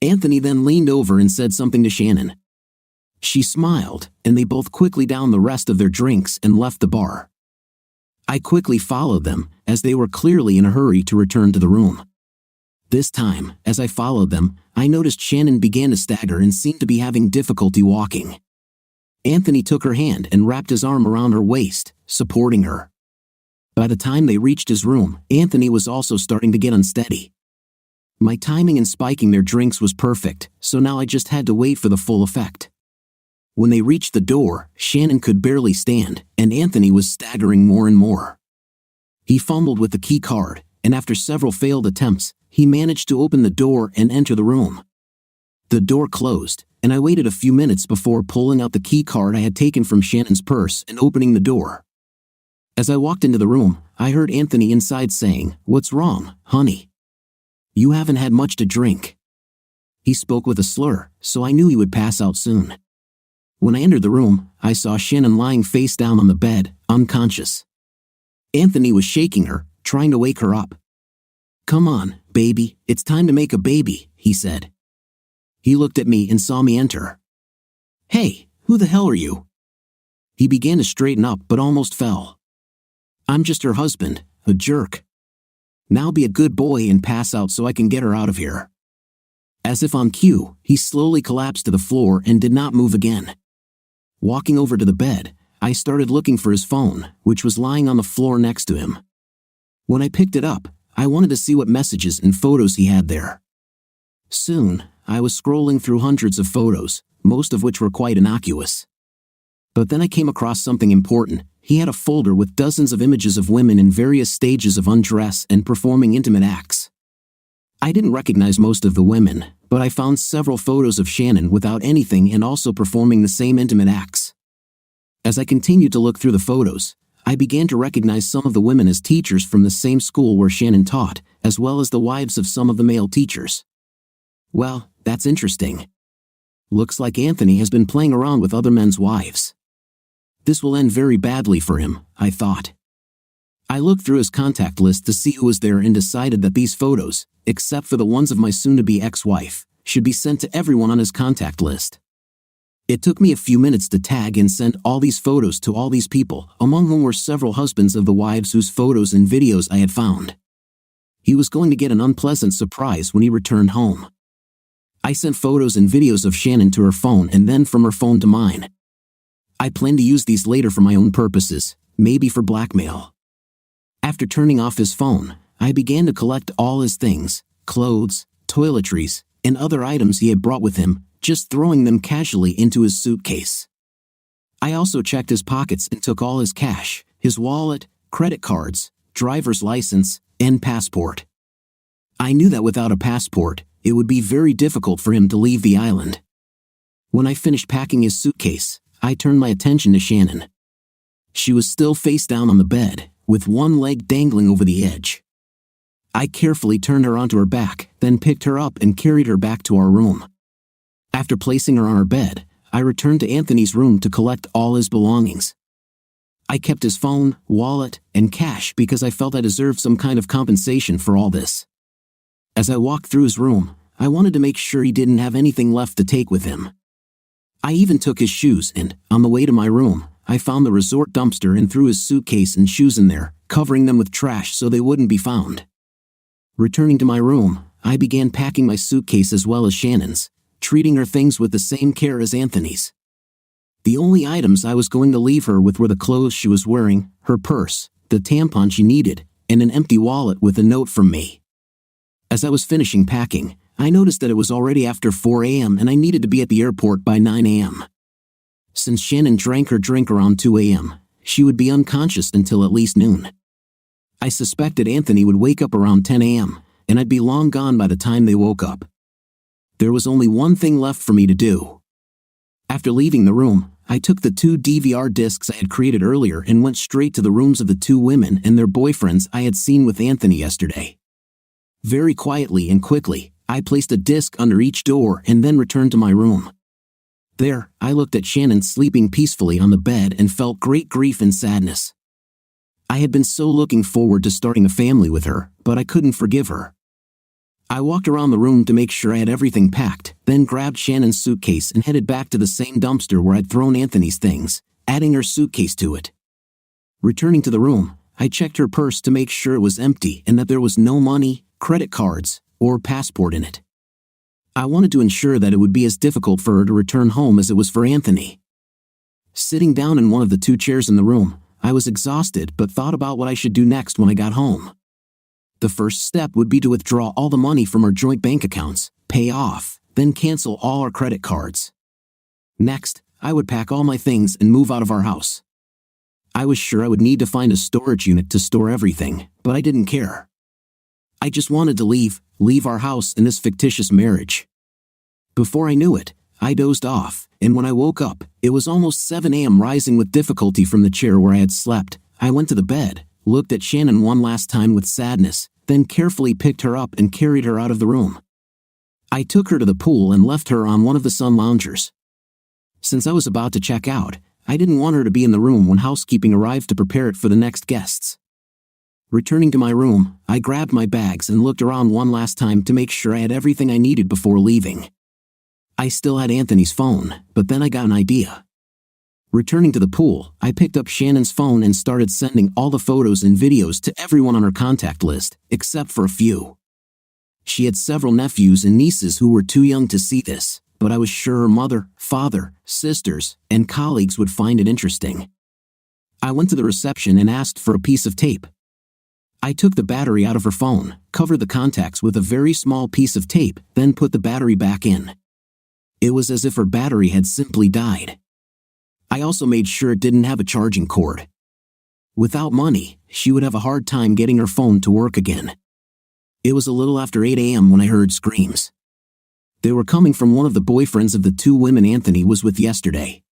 Anthony then leaned over and said something to Shannon. She smiled, and they both quickly downed the rest of their drinks and left the bar. I quickly followed them, as they were clearly in a hurry to return to the room. This time, as I followed them, I noticed Shannon began to stagger and seemed to be having difficulty walking. Anthony took her hand and wrapped his arm around her waist, supporting her. By the time they reached his room, Anthony was also starting to get unsteady. My timing in spiking their drinks was perfect, so now I just had to wait for the full effect. When they reached the door, Shannon could barely stand, and Anthony was staggering more and more. He fumbled with the key card, and after several failed attempts, he managed to open the door and enter the room. The door closed, and I waited a few minutes before pulling out the key card I had taken from Shannon's purse and opening the door. As I walked into the room, I heard Anthony inside saying, "What's wrong, honey? You haven't had much to drink." He spoke with a slur, so I knew he would pass out soon. When I entered the room, I saw Shannon lying face down on the bed, unconscious. Anthony was shaking her, trying to wake her up. "Come on, baby, it's time to make a baby," he said. He looked at me and saw me enter. "Hey, who the hell are you?" He began to straighten up but almost fell. "I'm just her husband, a jerk. Now be a good boy and pass out so I can get her out of here." As if on cue, he slowly collapsed to the floor and did not move again. Walking over to the bed, I started looking for his phone, which was lying on the floor next to him. When I picked it up, I wanted to see what messages and photos he had there. Soon, I was scrolling through hundreds of photos, most of which were quite innocuous. But then I came across something important. He had a folder with dozens of images of women in various stages of undress and performing intimate acts. I didn't recognize most of the women, but I found several photos of Shannon without anything and also performing the same intimate acts. As I continued to look through the photos, I began to recognize some of the women as teachers from the same school where Shannon taught, as well as the wives of some of the male teachers. Well, that's interesting. Looks like Anthony has been playing around with other men's wives. This will end very badly for him, I thought. I looked through his contact list to see who was there and decided that these photos, except for the ones of my soon-to-be ex-wife, should be sent to everyone on his contact list. It took me a few minutes to tag and send all these photos to all these people, among whom were several husbands of the wives whose photos and videos I had found. He was going to get an unpleasant surprise when he returned home. I sent photos and videos of Shannon to her phone and then from her phone to mine. I plan to use these later for my own purposes, maybe for blackmail. After turning off his phone, I began to collect all his things, clothes, toiletries, and other items he had brought with him, just throwing them casually into his suitcase. I also checked his pockets and took all his cash, his wallet, credit cards, driver's license, and passport. I knew that without a passport, it would be very difficult for him to leave the island. When I finished packing his suitcase, I turned my attention to Shannon. She was still face down on the bed, with one leg dangling over the edge. I carefully turned her onto her back, then picked her up and carried her back to our room. After placing her on her bed, I returned to Anthony's room to collect all his belongings. I kept his phone, wallet, and cash because I felt I deserved some kind of compensation for all this. As I walked through his room, I wanted to make sure he didn't have anything left to take with him. I even took his shoes and, on the way to my room, I found the resort dumpster and threw his suitcase and shoes in there, covering them with trash so they wouldn't be found. Returning to my room, I began packing my suitcase as well as Shannon's, treating her things with the same care as Anthony's. The only items I was going to leave her with were the clothes she was wearing, her purse, the tampon she needed, and an empty wallet with a note from me. As I was finishing packing, I noticed that it was already after 4 a.m. and I needed to be at the airport by 9 a.m. Since Shannon drank her drink around 2 a.m., she would be unconscious until at least noon. I suspected Anthony would wake up around 10 a.m., and I'd be long gone by the time they woke up. There was only one thing left for me to do. After leaving the room, I took the 2 DVR discs I had created earlier and went straight to the rooms of the 2 women and their boyfriends I had seen with Anthony yesterday. Very quietly and quickly, I placed a disc under each door and then returned to my room. There, I looked at Shannon sleeping peacefully on the bed and felt great grief and sadness. I had been so looking forward to starting a family with her, but I couldn't forgive her. I walked around the room to make sure I had everything packed, then grabbed Shannon's suitcase and headed back to the same dumpster where I'd thrown Anthony's things, adding her suitcase to it. Returning to the room, I checked her purse to make sure it was empty and that there was no money, credit cards, or passport in it. I wanted to ensure that it would be as difficult for her to return home as it was for Anthony. Sitting down in one of the 2 chairs in the room, I was exhausted but thought about what I should do next when I got home. The first step would be to withdraw all the money from our joint bank accounts, pay off, then cancel all our credit cards. Next, I would pack all my things and move out of our house. I was sure I would need to find a storage unit to store everything, but I didn't care. I just wanted to leave our house and this fictitious marriage. Before I knew it, I dozed off, and when I woke up, it was almost 7 a.m. Rising with difficulty from the chair where I had slept, I went to the bed, looked at Shannon one last time with sadness, then carefully picked her up and carried her out of the room. I took her to the pool and left her on one of the sun loungers. Since I was about to check out, I didn't want her to be in the room when housekeeping arrived to prepare it for the next guests. Returning to my room, I grabbed my bags and looked around one last time to make sure I had everything I needed before leaving. I still had Anthony's phone, but then I got an idea. Returning to the pool, I picked up Shannon's phone and started sending all the photos and videos to everyone on her contact list, except for a few. She had several nephews and nieces who were too young to see this, but I was sure her mother, father, sisters, and colleagues would find it interesting. I went to the reception and asked for a piece of tape. I took the battery out of her phone, covered the contacts with a very small piece of tape, then put the battery back in. It was as if her battery had simply died. I also made sure it didn't have a charging cord. Without money, she would have a hard time getting her phone to work again. It was a little after 8 a.m. when I heard screams. They were coming from one of the boyfriends of the two women Anthony was with yesterday.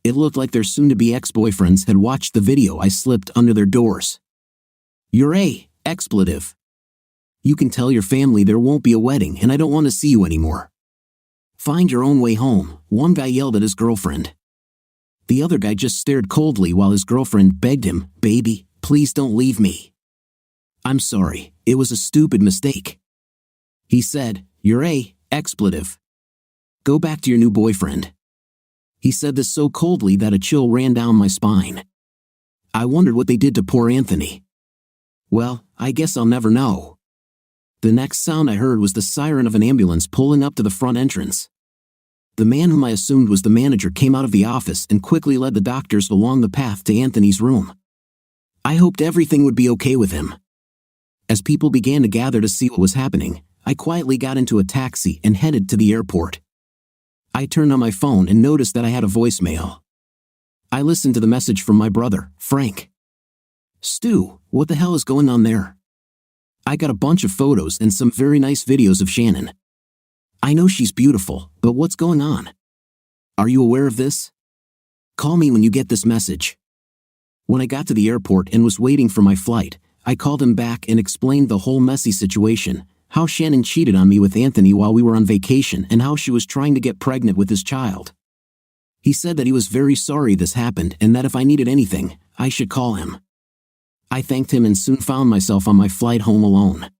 It looked like their soon-to-be ex-boyfriends had watched the video I slipped under their doors. "You're a expletive. You can tell your family there won't be a wedding and I don't want to see you anymore. Find your own way home," one guy yelled at his girlfriend. The other guy just stared coldly while his girlfriend begged him, "Baby, please don't leave me. I'm sorry, it was a stupid mistake." He said, "You're a expletive. Go back to your new boyfriend." He said this so coldly that a chill ran down my spine. I wondered what they did to poor Anthony. Well, I guess I'll never know. The next sound I heard was the siren of an ambulance pulling up to the front entrance. The man whom I assumed was the manager came out of the office and quickly led the doctors along the path to Anthony's room. I hoped everything would be okay with him. As people began to gather to see what was happening, I quietly got into a taxi and headed to the airport. I turned on my phone and noticed that I had a voicemail. I listened to the message from my brother, Frank. "Stu, what the hell is going on there? I got a bunch of photos and some very nice videos of Shannon. I know she's beautiful, but what's going on? Are you aware of this? Call me when you get this message." When I got to the airport and was waiting for my flight, I called him back and explained the whole messy situation, how Shannon cheated on me with Anthony while we were on vacation and how she was trying to get pregnant with his child. He said that he was very sorry this happened and that if I needed anything, I should call him. I thanked him and soon found myself on my flight home alone.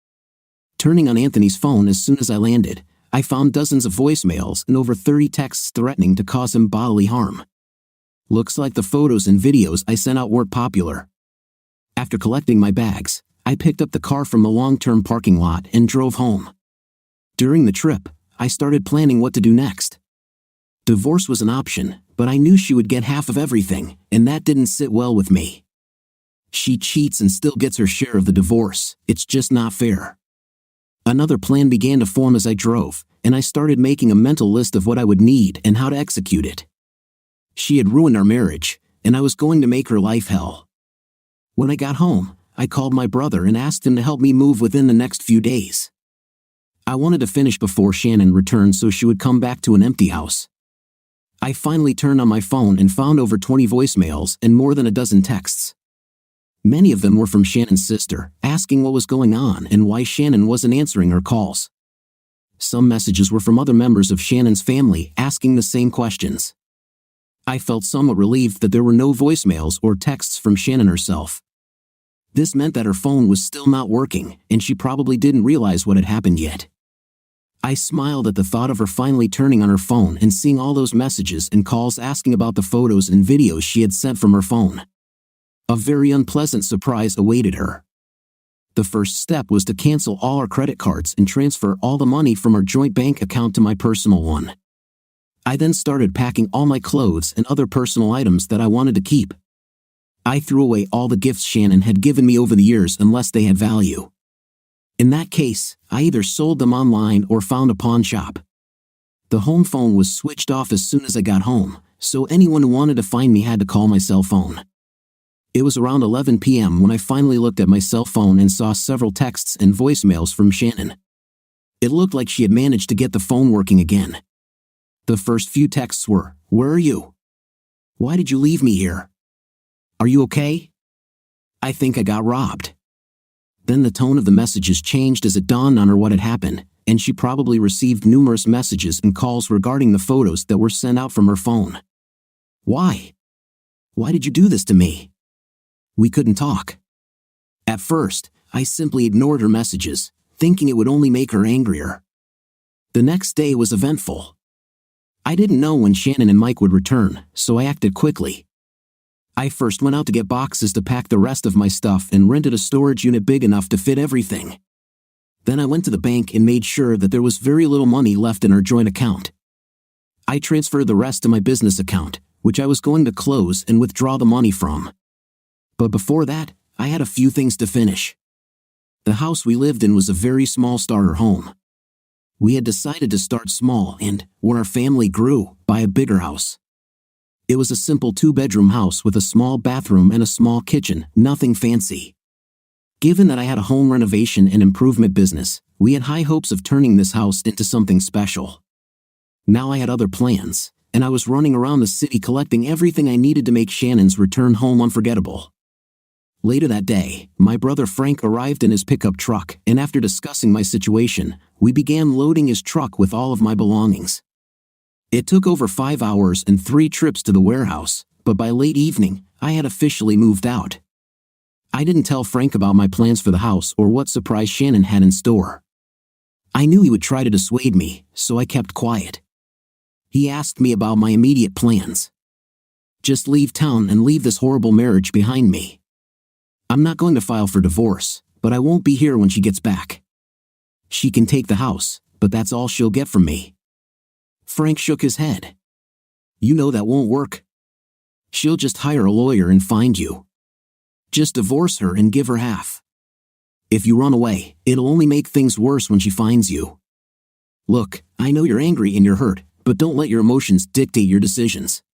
Turning on Anthony's phone as soon as I landed, I found dozens of voicemails and over 30 texts threatening to cause him bodily harm. Looks like the photos and videos I sent out weren't popular. After collecting my bags, I picked up the car from the long-term parking lot and drove home. During the trip, I started planning what to do next. Divorce was an option, but I knew she would get half of everything, and that didn't sit well with me. She cheats and still gets her share of the divorce. It's just not fair. Another plan began to form as I drove, and I started making a mental list of what I would need and how to execute it. She had ruined our marriage, and I was going to make her life hell. When I got home, I called my brother and asked him to help me move within the next few days. I wanted to finish before Shannon returned so she would come back to an empty house. I finally turned on my phone and found over 20 voicemails and more than a dozen texts. Many of them were from Shannon's sister, asking what was going on and why Shannon wasn't answering her calls. Some messages were from other members of Shannon's family asking the same questions. I felt somewhat relieved that there were no voicemails or texts from Shannon herself. This meant that her phone was still not working, and she probably didn't realize what had happened yet. I smiled at the thought of her finally turning on her phone and seeing all those messages and calls asking about the photos and videos she had sent from her phone. A very unpleasant surprise awaited her. The first step was to cancel all our credit cards and transfer all the money from our joint bank account to my personal one. I then started packing all my clothes and other personal items that I wanted to keep. I threw away all the gifts Shannon had given me over the years unless they had value. In that case, I either sold them online or found a pawn shop. The home phone was switched off as soon as I got home, so anyone who wanted to find me had to call my cell phone. It was around 11 p.m. when I finally looked at my cell phone and saw several texts and voicemails from Shannon. It looked like she had managed to get the phone working again. The first few texts were, "Where are you? Why did you leave me here? Are you okay? I think I got robbed." Then the tone of the messages changed as it dawned on her what had happened, and she probably received numerous messages and calls regarding the photos that were sent out from her phone. Why? Why did you do this to me? We couldn't talk. At first, I simply ignored her messages, thinking it would only make her angrier. The next day was eventful. I didn't know when Shannon and Mike would return, so I acted quickly. I first went out to get boxes to pack the rest of my stuff and rented a storage unit big enough to fit everything. Then I went to the bank and made sure that there was very little money left in our joint account. I transferred the rest to my business account, which I was going to close and withdraw the money from. But before that, I had a few things to finish. The house we lived in was a very small starter home. We had decided to start small and, when our family grew, buy a bigger house. It was a simple 2-bedroom house with a small bathroom and a small kitchen, nothing fancy. Given that I had a home renovation and improvement business, we had high hopes of turning this house into something special. Now I had other plans, and I was running around the city collecting everything I needed to make Shannon's return home unforgettable. Later that day, my brother Frank arrived in his pickup truck, and after discussing my situation, we began loading his truck with all of my belongings. It took over 5 hours and 3 trips to the warehouse, but by late evening, I had officially moved out. I didn't tell Frank about my plans for the house or what surprise Shannon had in store. I knew he would try to dissuade me, so I kept quiet. He asked me about my immediate plans. Just leave town and leave this horrible marriage behind me. I'm not going to file for divorce, but I won't be here when she gets back. She can take the house, but that's all she'll get from me. Frank shook his head. You know that won't work. She'll just hire a lawyer and find you. Just divorce her and give her half. If you run away, it'll only make things worse when she finds you. Look, I know you're angry and you're hurt, but don't let your emotions dictate your decisions.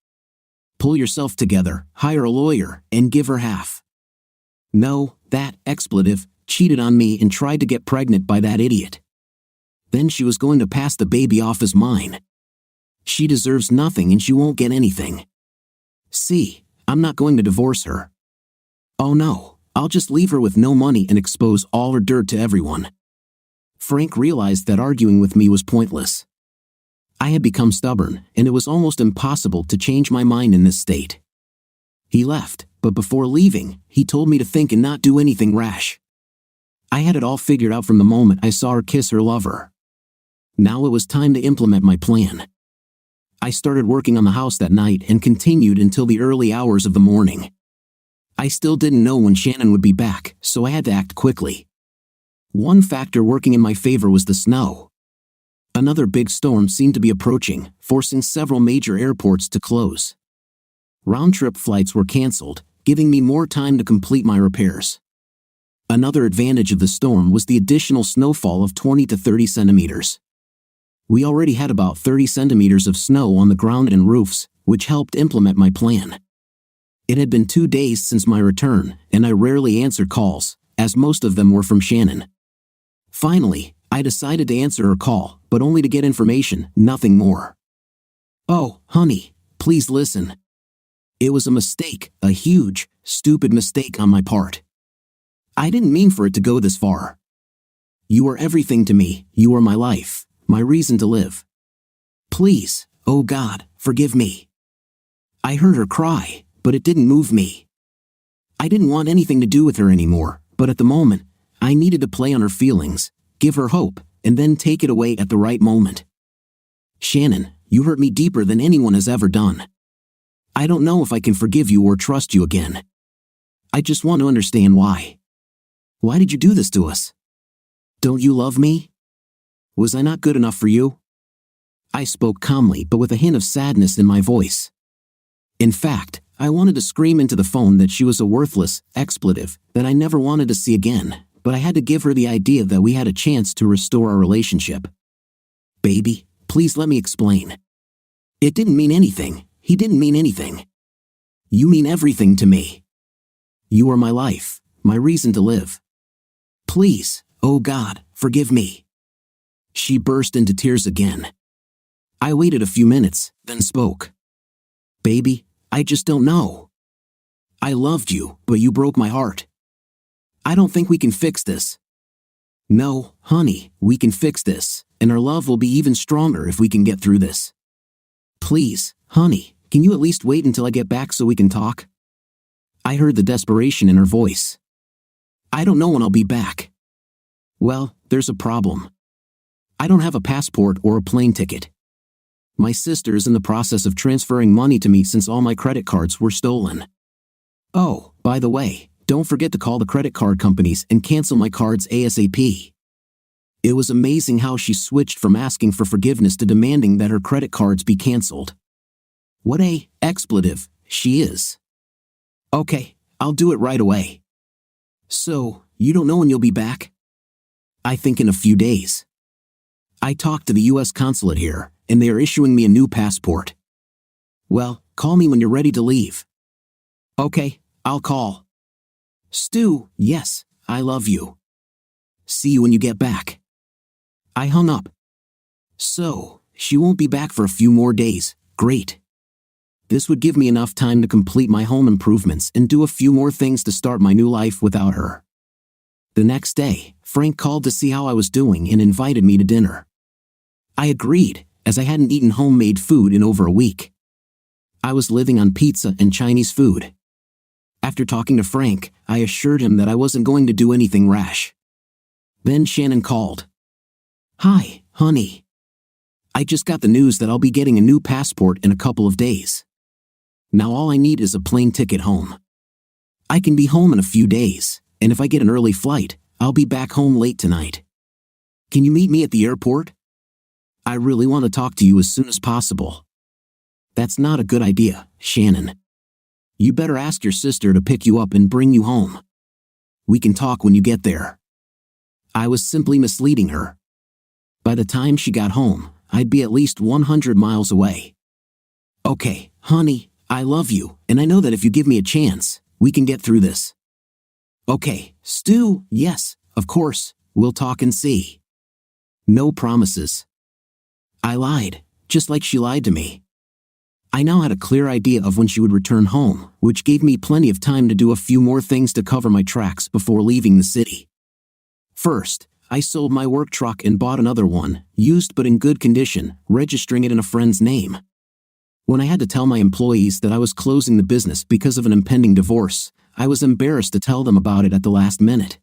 Pull yourself together, hire a lawyer, and give her half. No, that expletive cheated on me and tried to get pregnant by that idiot. Then she was going to pass the baby off as mine. She deserves nothing and she won't get anything. See, I'm not going to divorce her. Oh no, I'll just leave her with no money and expose all her dirt to everyone. Frank realized that arguing with me was pointless. I had become stubborn, and it was almost impossible to change my mind in this state. He left, but before leaving, he told me to think and not do anything rash. I had it all figured out from the moment I saw her kiss her lover. Now it was time to implement my plan. I started working on the house that night and continued until the early hours of the morning. I still didn't know when Shannon would be back, so I had to act quickly. One factor working in my favor was the snow. Another big storm seemed to be approaching, forcing several major airports to close. Round-trip flights were canceled, giving me more time to complete my repairs. Another advantage of the storm was the additional snowfall of 20 to 30 centimeters. We already had about 30 centimeters of snow on the ground and roofs, which helped implement my plan. It had been 2 days since my return, and I rarely answered calls, as most of them were from Shannon. Finally, I decided to answer her call, but only to get information, nothing more. Oh, honey, please listen. It was a mistake, a huge, stupid mistake on my part. I didn't mean for it to go this far. You are everything to me, you are my life, my reason to live. Please, oh God, forgive me. I heard her cry, but it didn't move me. I didn't want anything to do with her anymore, but at the moment, I needed to play on her feelings, give her hope, and then take it away at the right moment. Shannon, you hurt me deeper than anyone has ever done. I don't know if I can forgive you or trust you again. I just want to understand why. Why did you do this to us? Don't you love me? Was I not good enough for you? I spoke calmly but with a hint of sadness in my voice. In fact, I wanted to scream into the phone that she was a worthless expletive that I never wanted to see again, but I had to give her the idea that we had a chance to restore our relationship. Baby, please let me explain. It didn't mean anything. He didn't mean anything. You mean everything to me. You are my life, my reason to live. Please, oh God, forgive me. She burst into tears again. I waited a few minutes, then spoke. Baby, I just don't know. I loved you, but you broke my heart. I don't think we can fix this. No, honey, we can fix this, and our love will be even stronger if we can get through this. Please, honey, can you at least wait until I get back so we can talk? I heard the desperation in her voice. I don't know when I'll be back. Well, there's a problem. I don't have a passport or a plane ticket. My sister is in the process of transferring money to me since all my credit cards were stolen. Oh, by the way, don't forget to call the credit card companies and cancel my cards ASAP. It was amazing how she switched from asking for forgiveness to demanding that her credit cards be canceled. What a expletive she is. Okay, I'll do it right away. So, you don't know when you'll be back? I think in a few days. I talked to the U.S. consulate here, and they are issuing me a new passport. Well, call me when you're ready to leave. Okay, I'll call. Stu, yes, I love you. See you when you get back. I hung up. So, she won't be back for a few more days. Great. This would give me enough time to complete my home improvements and do a few more things to start my new life without her. The next day, Frank called to see how I was doing and invited me to dinner. I agreed, as I hadn't eaten homemade food in over a week. I was living on pizza and Chinese food. After talking to Frank, I assured him that I wasn't going to do anything rash. Then Shannon called. Hi, honey. I just got the news that I'll be getting a new passport in a couple of days. Now all I need is a plane ticket home. I can be home in a few days, and if I get an early flight, I'll be back home late tonight. Can you meet me at the airport? I really want to talk to you as soon as possible. That's not a good idea, Shannon. You better ask your sister to pick you up and bring you home. We can talk when you get there. I was simply misleading her. By the time she got home, I'd be at least 100 miles away. Okay, honey, I love you, and I know that if you give me a chance, we can get through this. Okay, Stu, yes, of course, we'll talk and see. No promises. I lied, just like she lied to me. I now had a clear idea of when she would return home, which gave me plenty of time to do a few more things to cover my tracks before leaving the city. First, I sold my work truck and bought another one, used but in good condition, registering it in a friend's name. When I had to tell my employees that I was closing the business because of an impending divorce, I was embarrassed to tell them about it at the last minute.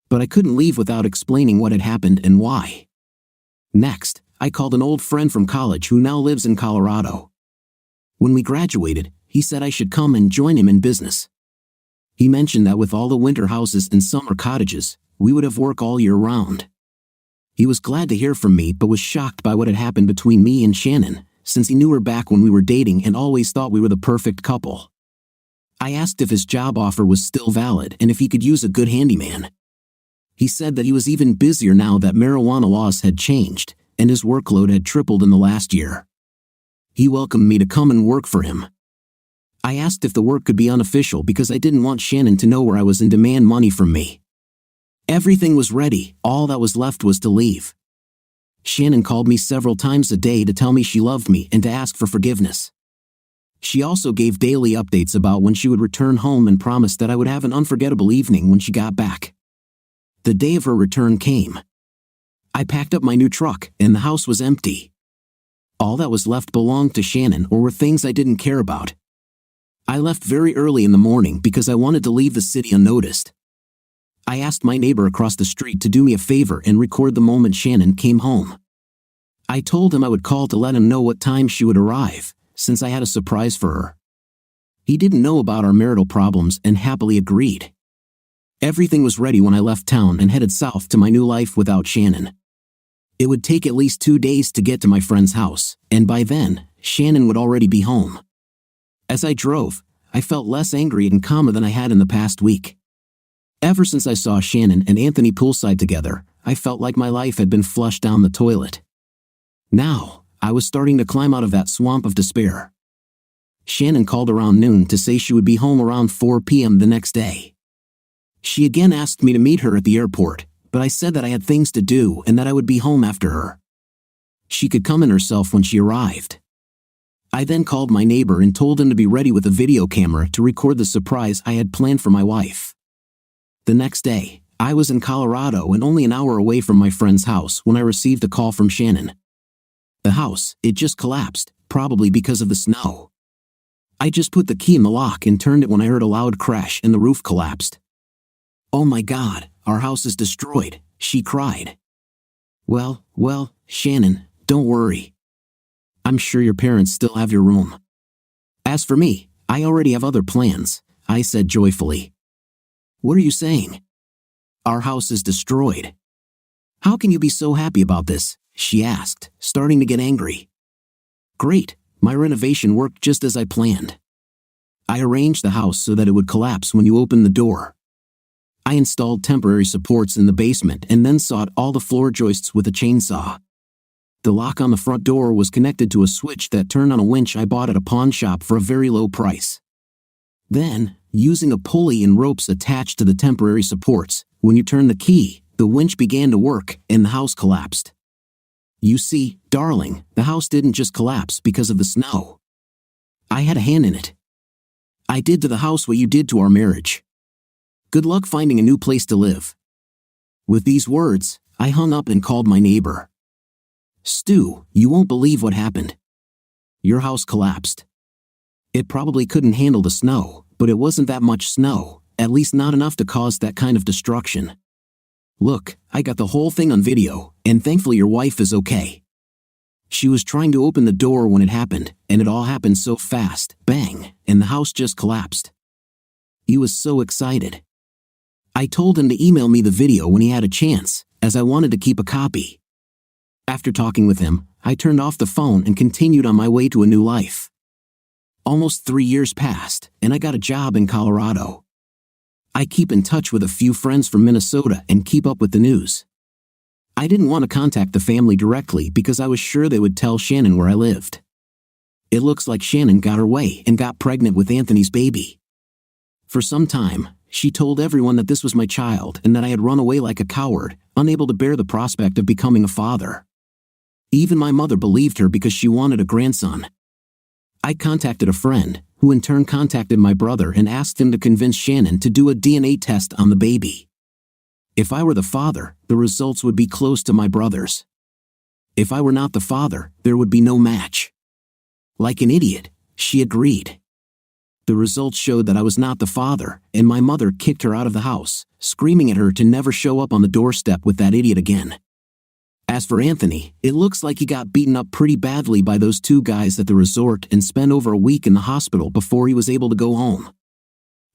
But I couldn't leave without explaining what had happened and why. Next, I called an old friend from college who now lives in Colorado. When we graduated, he said I should come and join him in business. He mentioned that with all the winter houses and summer cottages, we would have work all year round. He was glad to hear from me but was shocked by what had happened between me and Shannon, since he knew her back when we were dating and always thought we were the perfect couple. I asked if his job offer was still valid and if he could use a good handyman. He said that he was even busier now that marijuana laws had changed, and his workload had tripled in the last year. He welcomed me to come and work for him. I asked if the work could be unofficial because I didn't want Shannon to know where I was and demand money from me. Everything was ready, all that was left was to leave. Shannon called me several times a day to tell me she loved me and to ask for forgiveness. She also gave daily updates about when she would return home and promised that I would have an unforgettable evening when she got back. The day of her return came. I packed up my new truck, and the house was empty. All that was left belonged to Shannon or were things I didn't care about. I left very early in the morning because I wanted to leave the city unnoticed. I asked my neighbor across the street to do me a favor and record the moment Shannon came home. I told him I would call to let him know what time she would arrive, since I had a surprise for her. He didn't know about our marital problems and happily agreed. Everything was ready when I left town and headed south to my new life without Shannon. It would take at least 2 days to get to my friend's house, and by then, Shannon would already be home. As I drove, I felt less angry and calmer than I had in the past week. Ever since I saw Shannon and Anthony poolside together, I felt like my life had been flushed down the toilet. Now, I was starting to climb out of that swamp of despair. Shannon called around noon to say she would be home around 4 p.m. the next day. She again asked me to meet her at the airport, but I said that I had things to do and that I would be home after her. She could come in herself when she arrived. I then called my neighbor and told him to be ready with a video camera to record the surprise I had planned for my wife. The next day, I was in Colorado and only an hour away from my friend's house when I received a call from Shannon. The house, it just collapsed, probably because of the snow. I just put the key in the lock and turned it when I heard a loud crash and the roof collapsed. "Oh my God, our house is destroyed," she cried. Well, Shannon, don't worry. I'm sure your parents still have your room. As for me, I already have other plans, I said joyfully. What are you saying? Our house is destroyed. "How can you be so happy about this?" she asked, starting to get angry. "Great, my renovation worked just as I planned. I arranged the house so that it would collapse when you opened the door. I installed temporary supports in the basement and then sawed all the floor joists with a chainsaw. The lock on the front door was connected to a switch that turned on a winch I bought at a pawn shop for a very low price. Then, using a pulley and ropes attached to the temporary supports, when you turned the key, the winch began to work and the house collapsed. You see, darling, the house didn't just collapse because of the snow. I had a hand in it. I did to the house what you did to our marriage. Good luck finding a new place to live." With these words, I hung up and called my neighbor. "Stu, you won't believe what happened. Your house collapsed. It probably couldn't handle the snow, but it wasn't that much snow, at least not enough to cause that kind of destruction. Look, I got the whole thing on video, and thankfully your wife is okay. She was trying to open the door when it happened, and it all happened so fast, bang, and the house just collapsed." He was so excited. I told him to email me the video when he had a chance, as I wanted to keep a copy. After talking with him, I turned off the phone and continued on my way to a new life. Almost 3 years passed, and I got a job in Colorado. I keep in touch with a few friends from Minnesota and keep up with the news. I didn't want to contact the family directly because I was sure they would tell Shannon where I lived. It looks like Shannon got her way and got pregnant with Anthony's baby. For some time, she told everyone that this was my child and that I had run away like a coward, unable to bear the prospect of becoming a father. Even my mother believed her because she wanted a grandson. I contacted a friend, who in turn contacted my brother and asked him to convince Shannon to do a DNA test on the baby. If I were the father, the results would be close to my brother's. If I were not the father, there would be no match. Like an idiot, she agreed. The results showed that I was not the father, and my mother kicked her out of the house, screaming at her to never show up on the doorstep with that idiot again. As for Anthony, it looks like he got beaten up pretty badly by those two guys at the resort and spent over a week in the hospital before he was able to go home.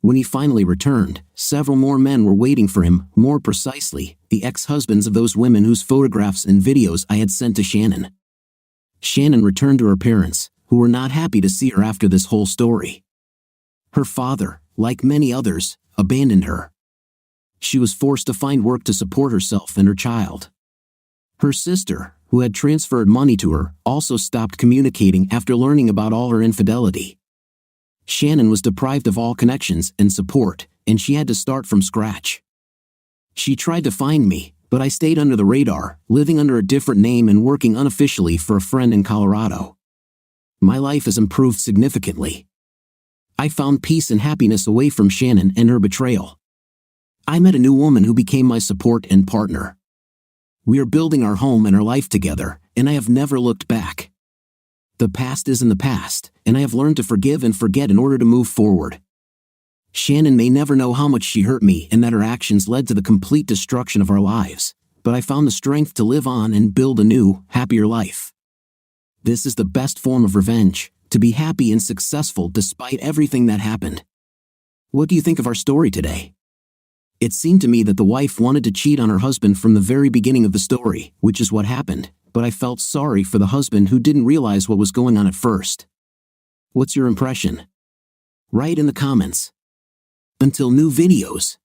When he finally returned, several more men were waiting for him, more precisely, the ex-husbands of those women whose photographs and videos I had sent to Shannon. Shannon returned to her parents, who were not happy to see her after this whole story. Her father, like many others, abandoned her. She was forced to find work to support herself and her child. Her sister, who had transferred money to her, also stopped communicating after learning about all her infidelity. Shannon was deprived of all connections and support, and she had to start from scratch. She tried to find me, but I stayed under the radar, living under a different name and working unofficially for a friend in Colorado. My life has improved significantly. I found peace and happiness away from Shannon and her betrayal. I met a new woman who became my support and partner. We are building our home and our life together, and I have never looked back. The past is in the past, and I have learned to forgive and forget in order to move forward. Shannon may never know how much she hurt me and that her actions led to the complete destruction of our lives, but I found the strength to live on and build a new, happier life. This is the best form of revenge, to be happy and successful despite everything that happened. What do you think of our story today? It seemed to me that the wife wanted to cheat on her husband from the very beginning of the story, which is what happened, but I felt sorry for the husband who didn't realize what was going on at first. What's your impression? Write in the comments. Until new videos.